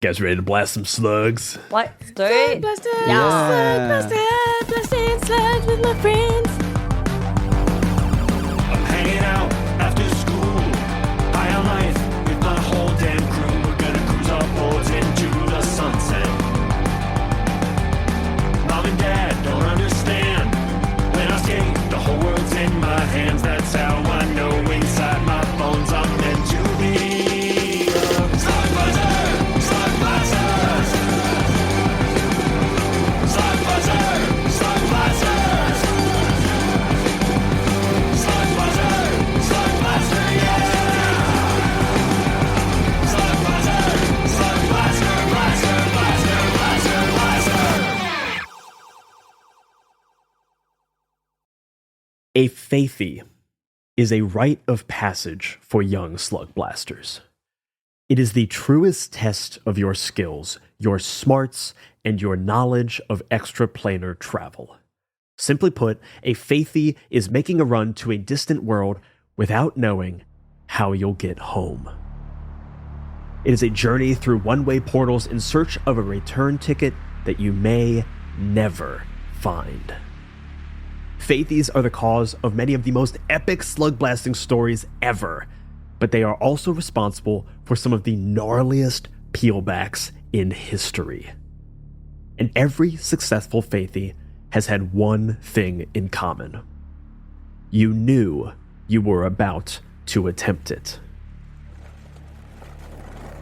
Guys ready to blast some slugs? Let's do it. Slugblasters! Yeah. Slugblasters! Blasting slugs with my friends! I'm hanging out after school, high on life with my whole damn crew. We're gonna cruise our boards into the sunset. Mom and Dad don't understand. When I skate, the whole world's in my hands. That's how I know inside my bones I'm meant to be. Slugblaster! Slugblaster! Slugblaster! Slugblaster! Slugblasters! Slugblaster, yeah! Slugblaster! Slugblaster! Blaster! Blaster! Blaster! Blaster! A Faithy is a rite of passage for young Slugblasters. It is the truest test of your skills, your smarts, and your knowledge of extraplanar travel. Simply put, a Faithy is making a run to a distant world without knowing how you'll get home. It is a journey through one-way portals in search of a return ticket that you may never find. Faithies are the cause of many of the most epic slug blasting stories ever, but they are also responsible for some of the gnarliest peelbacks in history. And every successful Faithy has had one thing in common. You knew you were about to attempt it.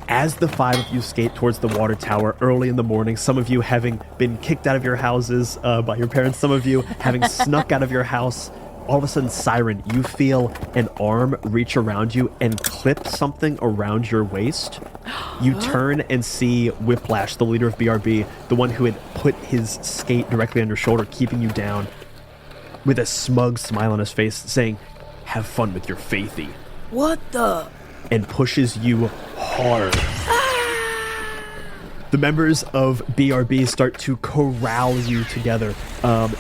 As the five of you skate towards the water tower early in the morning, some of you having been kicked out of your houses by your parents, some of you having snuck out of your house, all of a sudden, Siren, you feel an arm reach around you and clip something around your waist. You turn and see Whiplash, the leader of BRB, the one who had put his skate directly on your shoulder, keeping you down, with a smug smile on his face, saying, "Have fun with your Faithy," What the? and pushes you hard. The members of BRB start to corral you together.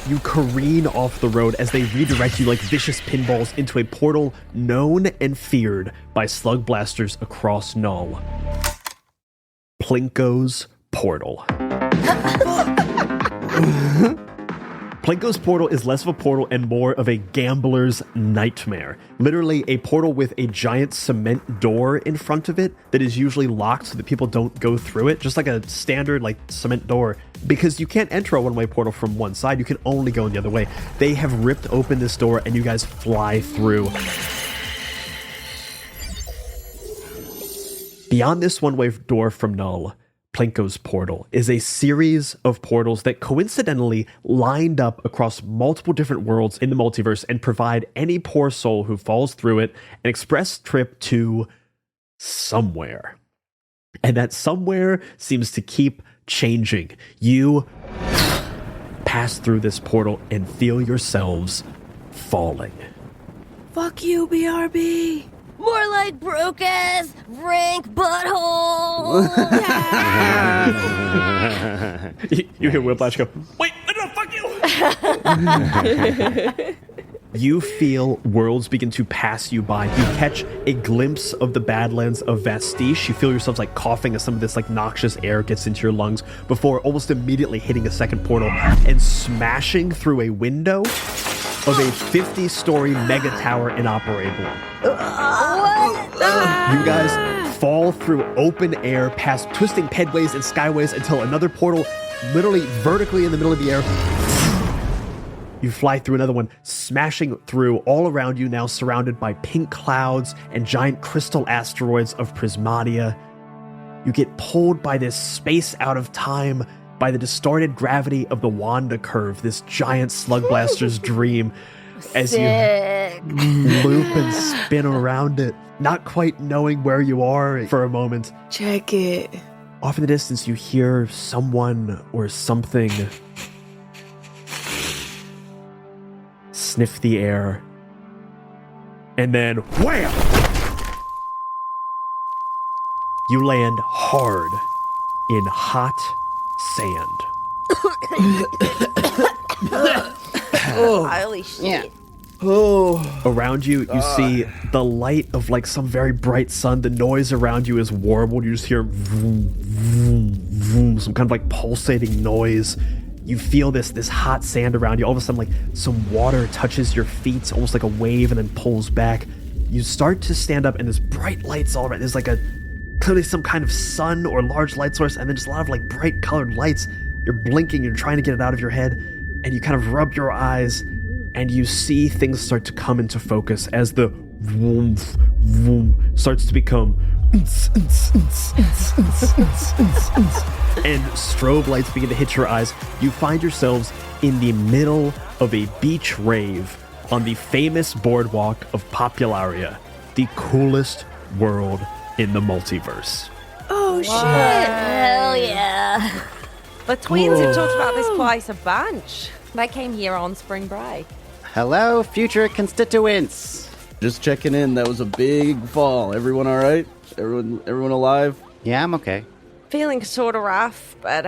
You careen off the road as they redirect you like vicious pinballs into a portal known and feared by Slugblasters across Null. Plinko's Portal. Plinko's Portal is less of a portal and more of a gambler's nightmare. Literally a portal with a giant cement door in front of it that is usually locked so that people don't go through it, just like a standard cement door, because you can't enter a one-way portal from one side, you can only go in the other way. They have ripped open this door and you guys fly through. Beyond this one-way door from Null, Plinko's Portal is a series of portals that coincidentally lined up across multiple different worlds in the multiverse and provide any poor soul who falls through it an express trip to somewhere. And that somewhere seems to keep changing. You pass through this portal and feel yourselves falling. Fuck you, BRB! More like broke-ass, rank butthole. You hear Whiplash go, "Wait, no, fuck you!" You feel worlds begin to pass you by. You catch a glimpse of the Badlands of Vastiche. You feel yourselves coughing as some of this noxious air gets into your lungs before almost immediately hitting a second portal and smashing through a window of a 50-story mega tower inoperable. You guys fall through open air, past twisting pedways and skyways until another portal, literally vertically in the middle of the air. You fly through another one, smashing through all around you, now surrounded by pink clouds and giant crystal asteroids of Prismatia. You get pulled by this space out of time, by the distorted gravity of the Wanda curve, this giant Slugblaster's dream, as you loop and spin around it, not quite knowing where you are for a moment. Check it. Off in the distance, you hear someone or something sniff the air, and then wham! You land hard in hot sand. Holy shit. Yeah. Around you, you see the light of some very bright sun. The noise around you is warbled. You just hear vroom, vroom, some kind of like pulsating noise. You feel this hot sand around you. All of a sudden, like some water touches your feet, almost like a wave, and then pulls back. You start to stand up, and there's bright lights all around. There's like clearly some kind of sun or large light source, and then just a lot of like bright colored lights. You're blinking, you're trying to get it out of your head, and you kind of rub your eyes, and you see things start to come into focus as the vroom, vroom starts to become and strobe lights begin to hit your eyes. You find yourselves in the middle of a beach rave on the famous boardwalk of Popularia, the coolest world in the multiverse. Oh, shit. Hell yeah. The twins have talked about this place a bunch. They came here on spring break. Hello, future constituents. Just checking in. That was a big fall. Everyone all right? Everyone alive? Yeah, I'm okay. Feeling sort of rough, but,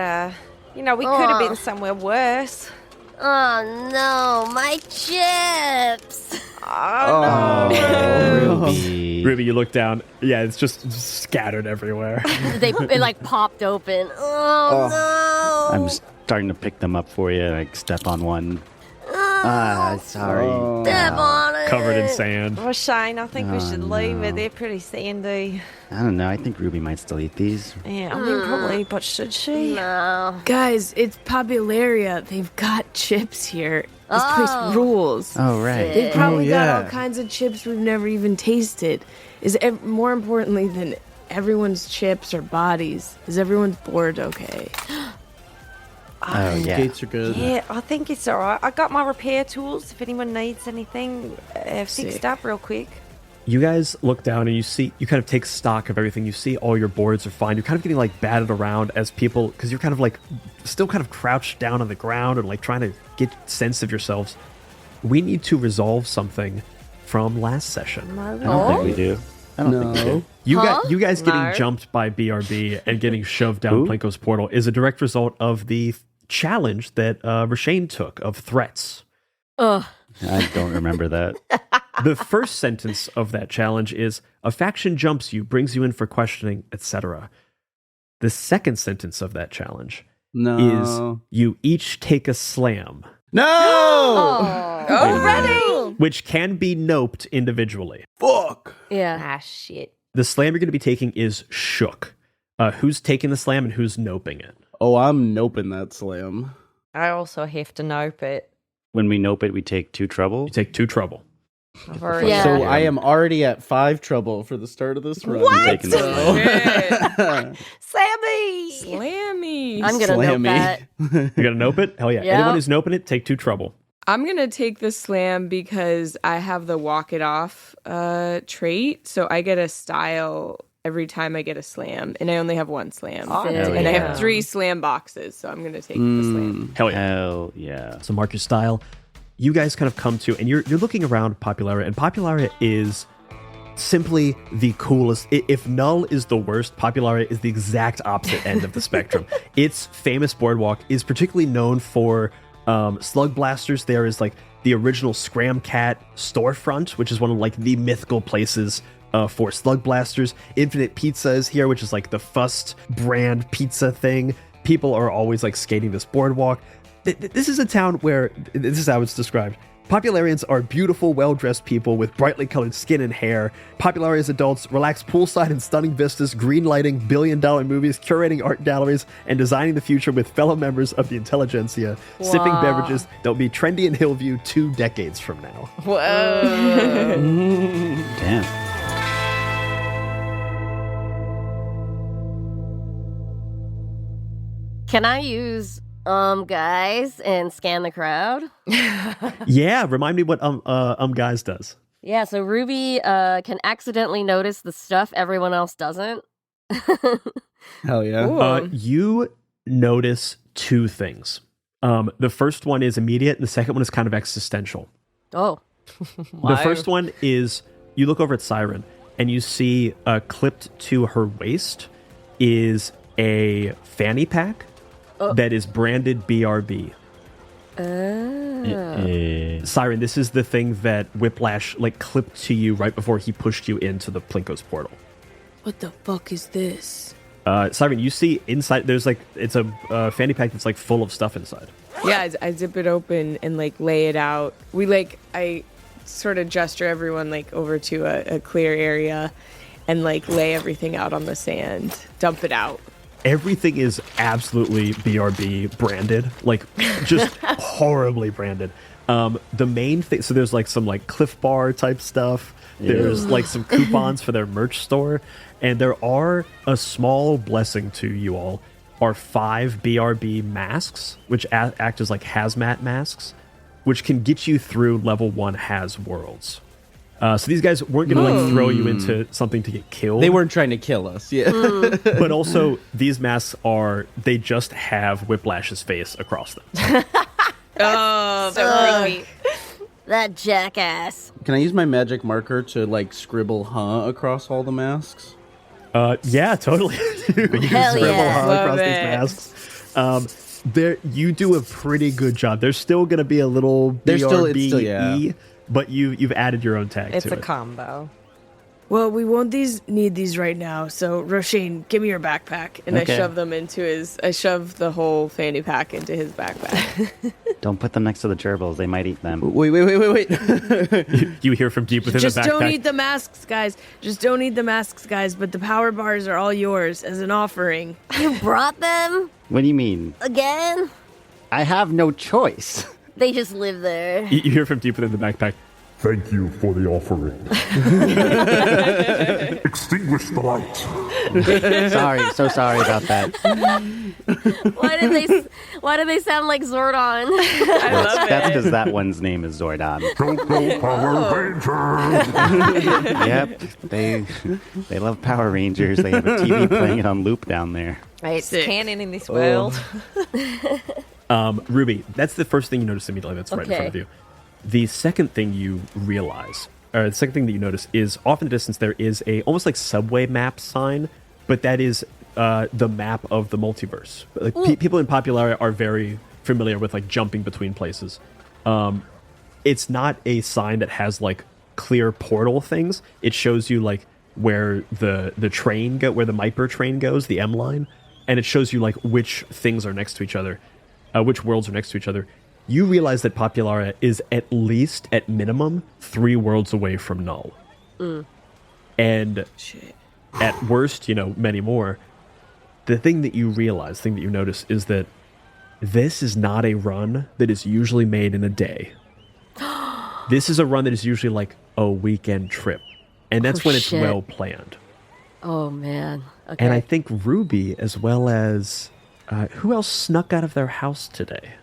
we could have been somewhere worse. Oh no, my chips. Ruby. Ruby, you look down. Yeah, it's just scattered everywhere. It like popped open. Oh no. I'm starting to pick them up for you. Like, step on one. Sorry. Step on it. Covered in sand. Oh, Shane, I think we should leave it. They're pretty sandy. I don't know. I think Ruby might still eat these. Yeah, I mean, probably, but should she? No. Guys, it's Popularia. They've got chips here. This place rules. Oh, right. They've probably got yeah. all kinds of chips we've never even tasted. More importantly than everyone's chips or bodies, is everyone's board okay? Oh, yeah. Gates are good. Yeah, I think it's all right. I got my repair tools if anyone needs anything fixed Sick. up real quick. You guys look down and you kind of take stock of everything. You see all your boards are fine. You're kind of getting like batted around as people, because you're kind of like still kind of crouched down on the ground and like trying to get sense of yourselves. We need to resolve something from last session. I don't think we do. I don't think we do. You guys getting No. jumped by BRB and getting shoved down Who? Plinko's portal is a direct result of the challenge that Rashane took of threats. Ugh. I don't remember that. The first sentence of that challenge is, a faction jumps you, brings you in for questioning, etc. The second sentence of that challenge No. is, you each take a slam, No! Already? which can be noped individually. Fuck! Yeah. Ah, shit. The slam you're going to be taking is shook. Who's taking the slam and who's noping it? Oh, I'm noping that slam. I also have to nope it. When we nope it, we take 2 trouble. You take 2 trouble. I've already Yeah. So I am already at 5 trouble for the start of this run. I'm taking this So- Sammy! Slammy. I'm gonna nope Slammy. that. You got to nope it? Hell yeah. Yeah. Anyone who's noping it, take 2 trouble. I'm gonna take the slam because I have the walk it off trait, so I get a style every time I get a slam, and I only have 1 slam, Hell and I yeah. have 3 slam boxes, so I'm gonna take the slam. Hell yeah. Hell yeah. So mark your style. You guys kind of come to, and you're looking around Popularia, and Popularia is simply the coolest. If Null is the worst, Popularia is the exact opposite end of the spectrum. Its famous boardwalk is particularly known for Slugblasters. There is like the original Scramcat storefront, which is one of like the mythical places for Slugblasters. Infinite Pizza is here, which is like the Fust brand pizza thing. People are always like skating this boardwalk. This is a town where, this is how it's described, Popularians are beautiful, well-dressed people with brightly colored skin and hair. Popularia's adults relax poolside in stunning vistas, green lighting, billion-dollar movies, curating art galleries, and designing the future with fellow members of the intelligentsia, sipping beverages that'll be trendy in Hillview 2 decades from now. Damn. Can I use guys and scan the crowd? Yeah, remind me what guys does. Yeah, so Ruby can accidentally notice the stuff everyone else doesn't. Hell yeah. You notice 2 things. The first one is immediate, and the second one is kind of existential. Oh. The first one is, you look over at Siren, and you see clipped to her waist is a fanny pack that is branded BRB. Siren, this is the thing that Whiplash like clipped to you right before he pushed you into the Plinko's portal. What the fuck is this? Siren, you see inside, there's like, it's a fanny pack that's like full of stuff inside. Yeah, I zip it open and like lay it out. I sort of gesture everyone like over to a clear area and like lay everything out on the sand, dump it out. Everything is absolutely BRB branded, like just horribly branded. The main thing, so there's like some like Cliff Bar type stuff. There's like some coupons for their merch store. And there are a small blessing to you all are 5 BRB masks, which act as like hazmat masks, which can get you through level 1 Haz worlds. So these guys weren't going to like throw you into something to get killed. They weren't trying to kill us, yeah. But also, these masks they just have Whiplash's face across them. Oh, so creepy. That jackass. Can I use my magic marker to like scribble "huh" across all the masks? Yeah, totally. You can Hell scribble yeah. "huh" across Love these masks. You do a pretty good job. There's still going to be a little There's still- BRBE, it's still, yeah. but you've added your own tag It's to a it. combo. Well, we won't need these right now. So, Roshane, give me your backpack. And Okay. I shove the whole fanny pack into his backpack. Don't put them next to the gerbils. They might eat them. Wait. You hear from deep within Just the backpack. don't eat the masks, guys. Just don't eat the masks, guys. But the power bars are all yours as an offering. You brought them What do you mean? again? I have no choice. They just live there. You hear from deep within the backpack. Thank you for the offering. Extinguish the light. So sorry about that. Why did they sound like Zordon? I love That's it. because that one's name is Zordon. Go, go, Power Rangers! Yep, they love Power Rangers. They have a TV playing it on loop down there. It's Sick. canon in this world. Ruby, that's the first thing you notice immediately. That's right in front of you. The second thing you realize, or the second thing that you notice, is off in the distance there is a almost like subway map sign, but that is the map of the multiverse. Like, people in Popularia are very familiar with like jumping between places. It's not a sign that has like clear portal things. It shows you like where the train where the Myper train goes, the M line, and it shows you like which things are next to each other, which worlds are next to each other. You realize that Popularia is at least, at minimum, 3 worlds away from Null. And at worst, many more. The thing that you realize, the thing that you notice, is that this is not a run that is usually made in a day. This is a run that is usually like a weekend trip. And that's when it's shit. well planned. Oh man. Okay. And I think Ruby, as well as... who else snuck out of their house today?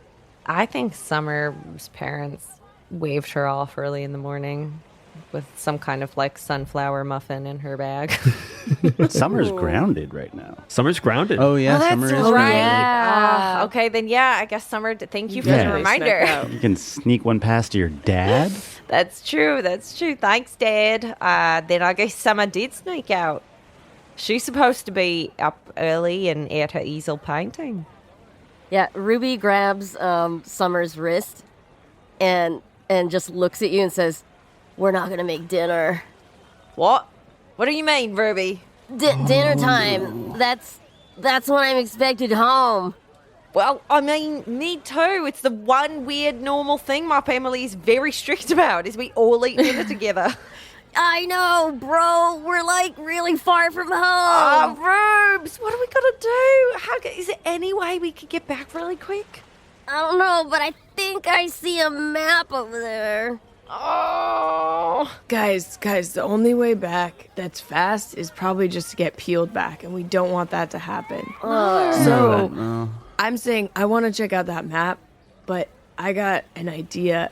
I think Summer's parents waved her off early in the morning with some kind of like sunflower muffin in her bag. Summer's grounded right now. Summer's grounded. Oh yeah, That's Summer is right. grounded. Yeah. Okay, then I guess Summer. Thank you for Yeah. the reminder. You can sneak one past your dad. That's true. Thanks, Dad. Then I guess Summer did sneak out. She's supposed to be up early and at her easel painting. Yeah, Ruby grabs Summer's wrist and just looks at you and says, "We're not gonna make dinner. What? What do you mean, Ruby? Dinner time. That's when I'm expected home." Well, I mean, me too. It's the one weird normal thing my family is very strict about, is we all eat dinner together. I know, bro. We're like really far from home. Rubes, what are we gonna do? Is there any way we could get back really quick? I don't know, but I think I see a map over there. Oh, Guys, the only way back that's fast is probably just to get peeled back, and we don't want that to happen. So, No. I'm saying I want to check out that map, but I got an idea.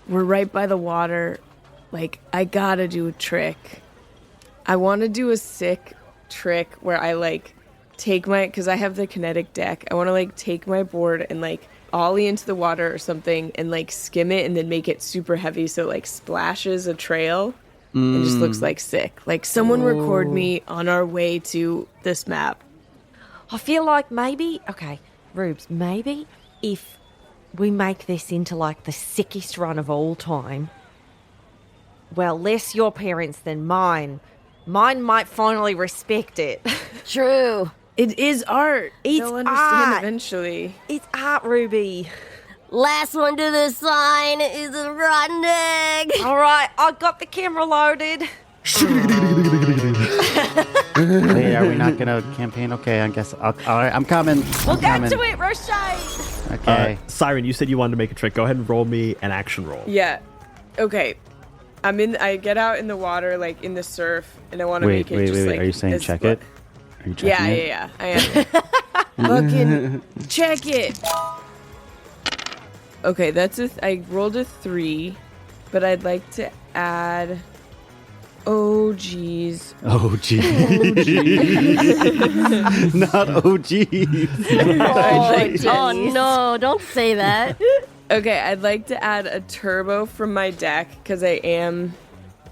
We're right by the water. Like, I gotta do a trick. I want to do a sick trick where I like take because I have the kinetic deck. I want to like take my board and like ollie into the water or something and like skim it and then make it super heavy so it like splashes a trail and just looks like sick. Like Someone record me on our way to this map. I feel like maybe, Rubes, maybe if we make this into like the sickest run of all time, well, less your parents than mine might finally respect it. True. It is art. It's They'll understand art. eventually. It's art, Ruby. Last one to the sign is a rotten egg. All right, I got the camera loaded. Wait, are we not gonna campaign? Okay, I guess. All right, I'm coming. We'll I'm go coming. to it, Roche. Okay. Siren, you said you wanted to make a trick. Go ahead and roll me an action roll. Yeah. Okay. I get out in the water, like in the surf, and I want to Wait. make it just like. Are you saying as check fun- it? Are you checking it? Yeah. I am. Fucking check it. Okay, I rolled a 3, but I'd like to add. Oh, geez. Oh, geez. Not oh, geez. Oh no, don't say that. Okay, I'd like to add a turbo from my deck because I am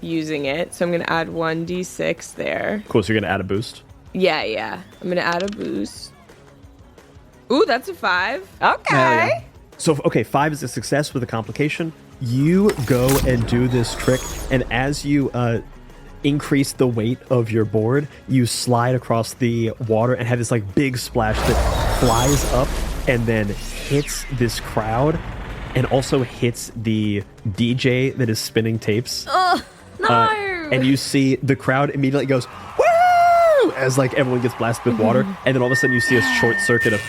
using it. So I'm going to add 1d6 there. Cool, so you're going to add a boost. Yeah. I'm going to add a boost. Ooh, that's a 5. Okay. So, okay, 5 is a success with a complication. You go and do this trick, and as you increase the weight of your board, you slide across the water and have this like big splash that flies up and then hits this crowd and also hits the DJ that is spinning tapes. Oh no! And you see the crowd immediately goes, woo! As like everyone gets blasted with water, and then all of a sudden you see a short circuit of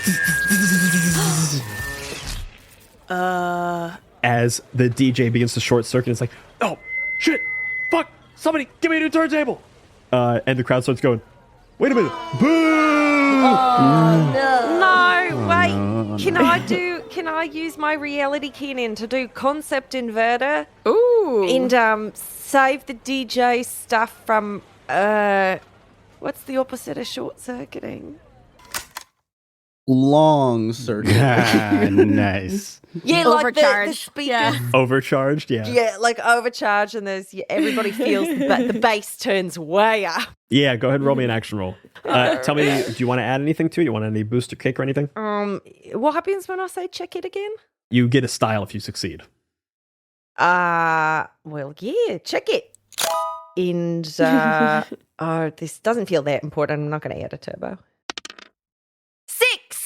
as the DJ begins to short circuit. It's like, oh shit, fuck, somebody give me a new turntable. And the crowd starts going, wait a minute, boo! No, wait. Can I use my reality cannon to do concept inverter? Ooh. And save the DJ stuff from what's the opposite of short circuiting? Long circuit. Nice. Yeah, like the Overcharge. speakers. Yeah. Overcharged, yeah. Yeah, like overcharge, and everybody feels the bass turns way up. Yeah, go ahead and roll me an action roll. Tell me, do you want to add anything to it? You want any boost or kick or anything? What happens when I say check it again? You get a style if you succeed. Well, yeah, check it. And oh, this doesn't feel that important. I'm not going to add a turbo. 6.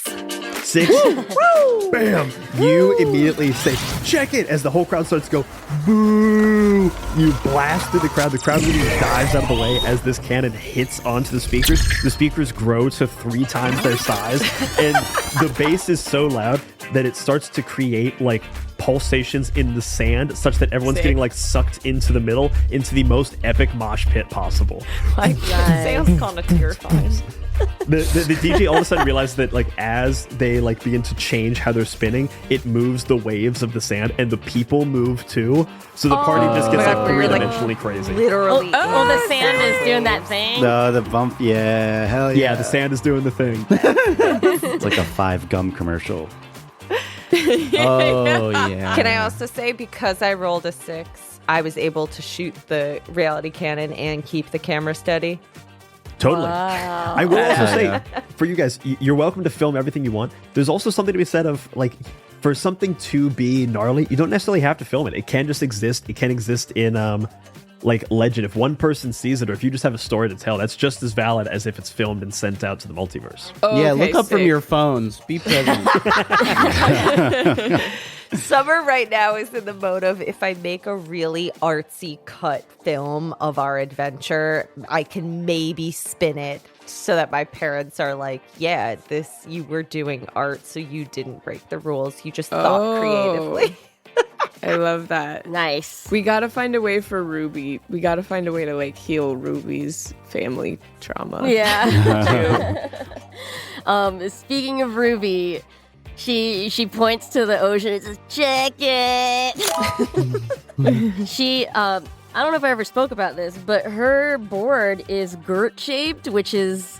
Bam! You immediately say, check it! As the whole crowd starts to go, boo! You blast through the crowd. The crowd really dives out of the way as this cannon hits onto the speakers. The speakers grow to 3 times their size. And the bass is so loud that it starts to create like pulsations in the sand such that everyone's getting like sucked into the middle into the most epic mosh pit possible. Like, sounds kind of terrifying. The DJ all of a sudden realizes that like as they like begin to change how they're spinning, it moves the waves of the sand and the people move too. So the party just gets like we're, like, 3-dimensionally crazy. Literally. Oh, the sand is doing that thing. No, the bump. Yeah, hell yeah. Yeah, the sand is doing the thing. It's like a 5 gum commercial. Oh, yeah. Can I also say, because I rolled a 6, I was able to shoot the reality cannon and keep the camera steady? Totally. Wow. I will also say, Yeah. for you guys, you're welcome to film everything you want. There's also something to be said of like, for something to be gnarly, you don't necessarily have to film it. It can just exist. It can exist in like legend. If one person sees it, or if you just have a story to tell, that's just as valid as if it's filmed and sent out to the multiverse. Oh, Yeah, okay, look up from sick. your phones. Be present. Summer right now is in the mode of, if I make a really artsy cut film of our adventure, I can maybe spin it so that my parents are like, yeah, you were doing art, so you didn't break the rules. You just thought creatively. I love that. Nice. We gotta find a way for Ruby. We gotta find a way to like heal Ruby's family trauma. Yeah. Speaking of Ruby, she points to the ocean and says, "Check it." She I don't know if I ever spoke about this, but her board is girt shaped, which is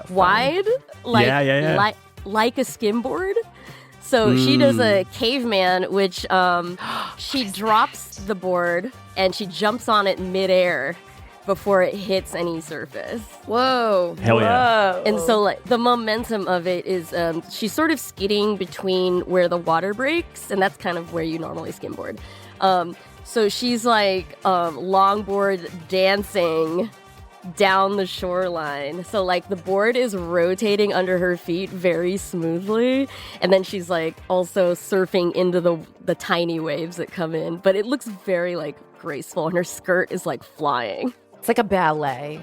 wide, like like a skimboard. So she does a caveman, which she drops the board and she jumps on it midair before it hits any surface. Whoa. Hell yeah. Whoa. And so like the momentum of it is she's sort of skidding between where the water breaks, and that's kind of where you normally skimboard. So she's like longboard dancing down the shoreline. So like the board is rotating under her feet very smoothly, and then she's like also surfing into the tiny waves that come in. But it looks very like graceful, and her skirt is like flying. It's like a ballet.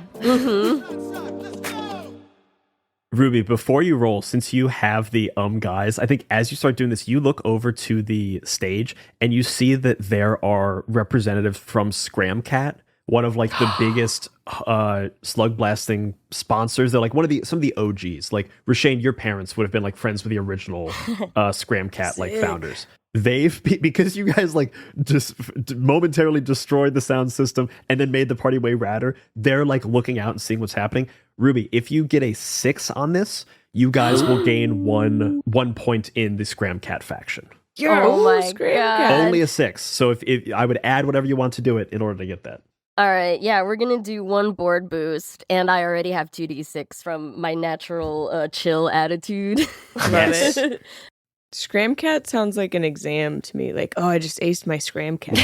Ruby, before you roll, since you have the guys, I think as you start doing this, you look over to the stage and you see that there are representatives from Scramcat, one of like the biggest slug blasting sponsors. They're like some of the OGs. Like Rashane, your parents would have been like friends with the original Scramcat like founders. Because you guys like just momentarily destroyed the sound system and then made the party way radder, they're like looking out and seeing what's happening. Ruby, if you get a 6 on this, you guys will gain one point in the Scramcat faction. Oh my god! Only a 6. So if I would add whatever you want to do it in order to get that. All right, yeah, we're gonna do 1 board boost, and I already have 2d6 from my natural chill attitude. Love it. Scramcat sounds like an exam to me. Like, oh, I just aced my Scramcat.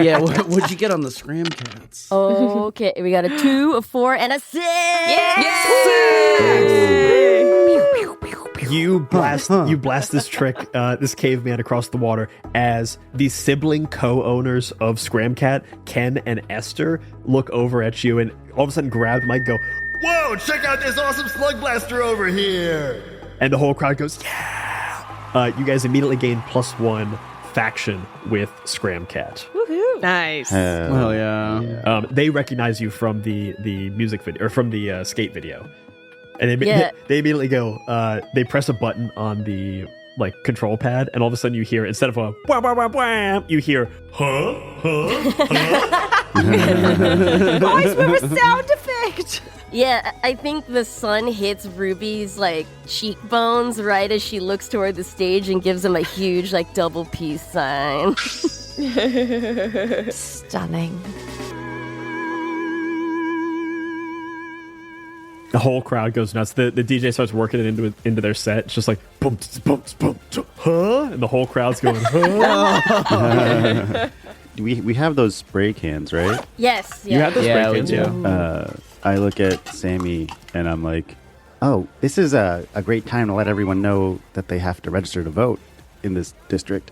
Yeah, what'd you get on the Scramcats? Okay, we got a 2, a 4, and a 6! You blast this trick, this caveman across the water as the sibling co-owners of Scramcat, Ken and Esther, look over at you and all of a sudden grab the mic and go, "Whoa, check out this awesome Slugblaster over here!" And the whole crowd goes, "Yeah!" You guys immediately gain +1 faction with Scramcat. Woohoo! Nice. Well, yeah. They recognize you from the music video, or from the skate video. And they immediately go, they press a button on the like control pad, and all of a sudden you hear, instead of a wham, wham, wham, wham, you hear, huh? Always with a sound effect. Yeah, I think the sun hits Ruby's like cheekbones right as she looks toward the stage and gives him a huge like double peace sign. Stunning. The whole crowd goes nuts. The DJ starts working it into their set. It's just like boom, boom, boom, huh? And the whole crowd's going, huh? We have those spray cans, right? Yes. You have the spray cans, yeah. I look at Sammy and I'm like, oh, this is a great time to let everyone know that they have to register to vote in this district.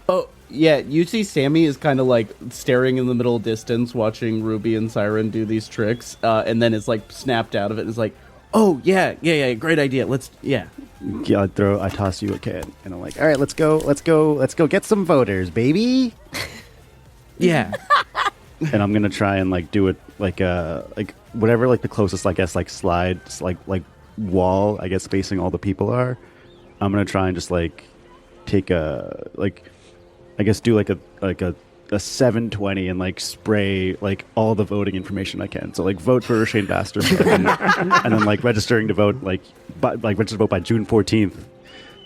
Oh, yeah, you see Sammy is kind of like staring in the middle distance watching Ruby and Siren do these tricks, and then is like snapped out of it and is like, oh, yeah, great idea, Yeah, I toss you a can and I'm like, all right, let's go get some voters, baby. Yeah. And I'm gonna try and like do it like whatever like the closest, I guess, like slide like wall, I guess, facing all the people are. I'm gonna try and just like take a like, I guess, do like a 720 and like spray like all the voting information I can. So like vote for Shane Baster and then like registering to vote register to vote by June 14th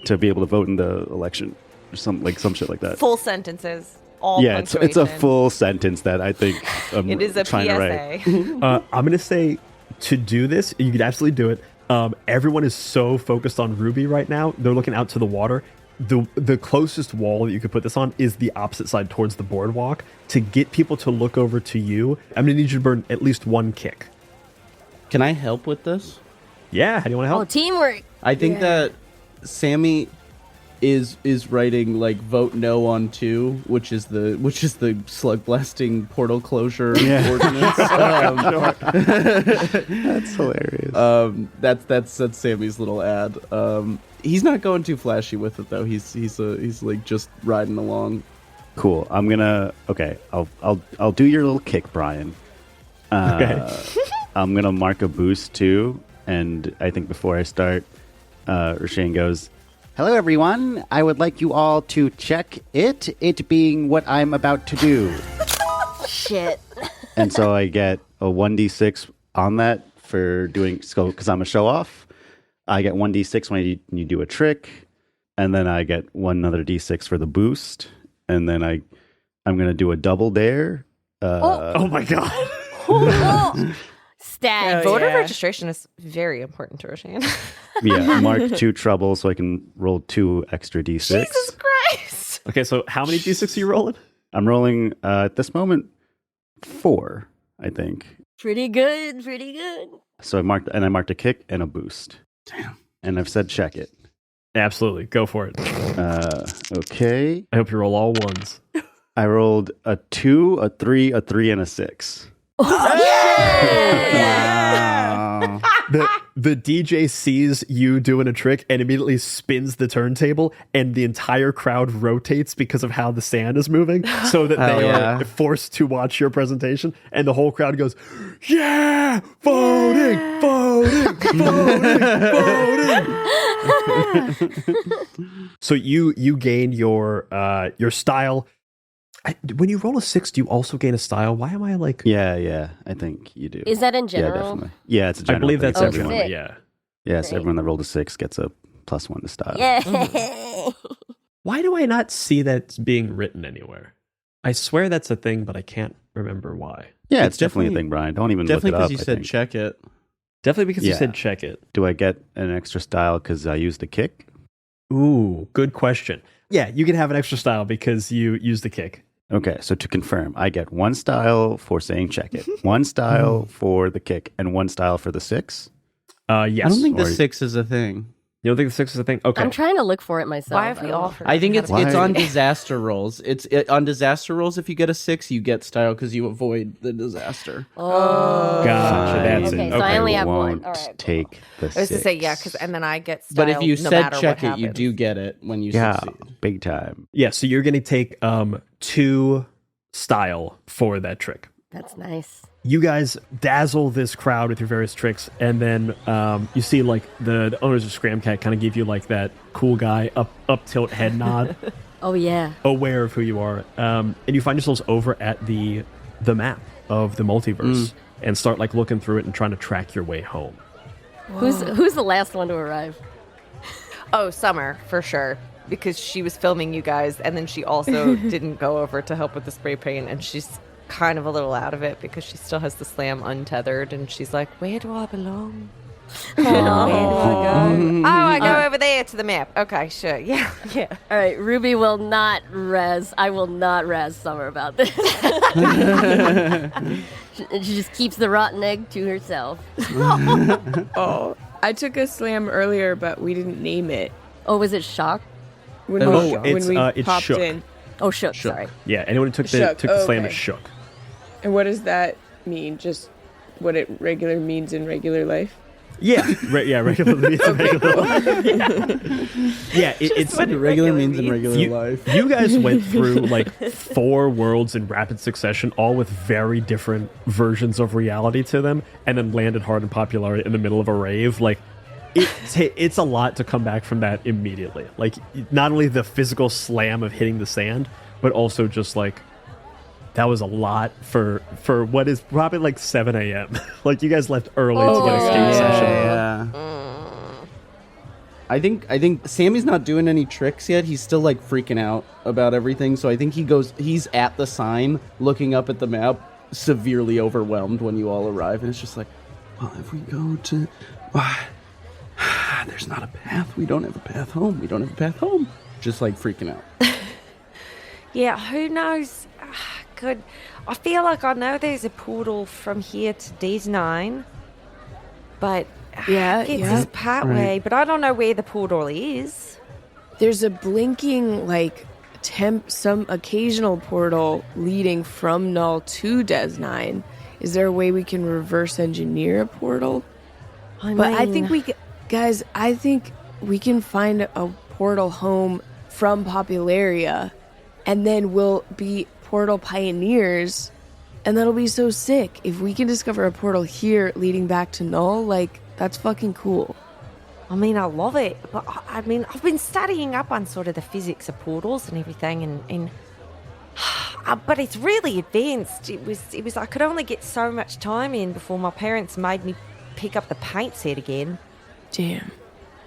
to be able to vote in the election or some shit like that. Full sentences. All yeah, it's a full sentence that I think it is a trying PSA. to write. I'm going to say to do this, you could absolutely do it. Everyone is so focused on Ruby right now. They're looking out to the water. The closest wall that you could put this on is the opposite side towards the boardwalk. To get people to look over to you, I'm going to need you to burn at least 1 kick. Can I help with this? Yeah, how do you want to help? Oh, teamwork. I think that Sammy is writing like vote no on 2, which is the slug blasting portal closure ordinance. That's hilarious. That's Sammy's little ad. He's not going too flashy with it though. He's like just riding along. Cool. I'm gonna I'll do your little kick, Brian. Okay. I'm gonna mark a boost too, and I think before I start, Rashane goes, "Hello everyone, I would like you all to check it being what I'm about to do." Shit. And so I get a 1d6 on that for doing so, because I'm a show off. I get 1d6 when you do a trick, and then I get one other d6 for the boost, and then I'm gonna do a double dare. Oh my god. Stat. Voter registration is very important to Roshan. Yeah, mark 2 trouble so I can roll 2 extra d6. Jesus Christ. Okay, so how many d6 are you rolling? I'm rolling at this moment 4, I think. Pretty good, pretty good. So I marked a kick and a boost. Damn. And I've said check it. Absolutely. Go for it. Okay. I hope you roll all ones. I rolled a 2, a 3, a 3, and a 6. Wow. The DJ sees you doing a trick and immediately spins the turntable, and the entire crowd rotates because of how the sand is moving, so that they are forced to watch your presentation, and the whole crowd goes, "Yeah, voting, voting, voting." So you gain your style. When you roll a 6, do you also gain a style? Why am I like... Yeah, I think you do. Is that in Yeah, general? definitely. Yeah, it's a general I believe thing. that's everyone, sick. yeah. Yeah, so everyone that rolled a 6 gets a +1 to style. Yeah. Why do I not see that being written anywhere? I swear that's a thing, but I can't remember why. Yeah, it's definitely a thing, Brian. Don't even look Definitely it up. because you said check it. Definitely because you Yeah. said check it. Do I get an extra style because I used the kick? Ooh, good question. Yeah, you can have an extra style because you used the kick. Okay, so to confirm, I get 1 style for saying check it, 1 style for the kick, and 1 style for the 6. Yes. I don't think the Or- 6 is a thing. You don't think the 6 is a thing? Okay. I'm trying to look for it myself. Why have we all forgotten? I think it's Why? on disaster rolls. On disaster rolls. If you get a 6, you get style because you avoid the disaster. Oh. Gotcha, that's Okay, it. so I Okay. only have won't one. All right. take the 6. I was to say, yeah, because and then I get style. But if you no said matter check what it, you happens. do get it when you Yeah, succeed. big time. Yeah, so you're going to take 2 style for that trick. That's nice. You guys dazzle this crowd with your various tricks, and then you see like the owners of Scramcat kind of give you like that cool guy up tilt head nod, Oh, yeah. aware of who you are, and you find yourselves over at the map of the multiverse and start like looking through it and trying to track your way home. Who's the last one to arrive? Oh, Summer, for sure. Because she was filming you guys, and then she also didn't go over to help with the spray paint, and she's kind of a little out of it because she still has the slam untethered, and she's like, where do I belong? Where do I go? Oh, I go over there to the map. Okay, sure. Yeah. All right, Ruby will not razz. I will not razz Summer about this. She just keeps the rotten egg to herself. Oh, I took a slam earlier, but we didn't name it Oh, was it Shock? when it's we popped Shook. in. Oh, Shook. Sorry. Yeah, anyone who took Shook. the slam Okay. is shook. And what does that mean? Just what it regular means in regular life? Yeah, regular means in regular life. Yeah, it's What regular means in regular you, life. you guys went through like 4 worlds in rapid succession, all with very different versions of reality to them, and then landed hard in popularity in the middle of a rave. Like, it's a lot to come back from that immediately. Like, not only the physical slam of hitting the sand, but also just like, that was a lot for what is probably like 7 a.m. Like, you guys left early to get a skate session. Yeah. I think Sammy's not doing any tricks yet. He's still like freaking out about everything. So I think he's at the sign looking up at the map, severely overwhelmed when you all arrive. And it's just like, well, if we go to... there's not a path. We don't have a path home. We don't have a path home. Just like freaking out. Yeah, who knows? Good. I feel like I know there's a portal from here to D9, but Yeah, it's yeah. this part way, but I don't know where the portal is. There's a blinking like some occasional portal leading from Null to Des 9. Is there a way we can reverse engineer a portal? I think guys, I think we can find a portal home from Popularia, and then we'll be portal pioneers, and that'll be so sick. If we can discover a portal here leading back to Null, like, that's fucking cool. I mean, I love it, but I mean, I've been studying up on sort of the physics of portals and everything, and but it's really advanced. It was I could only get so much time in before my parents made me pick up the paint set again. Damn.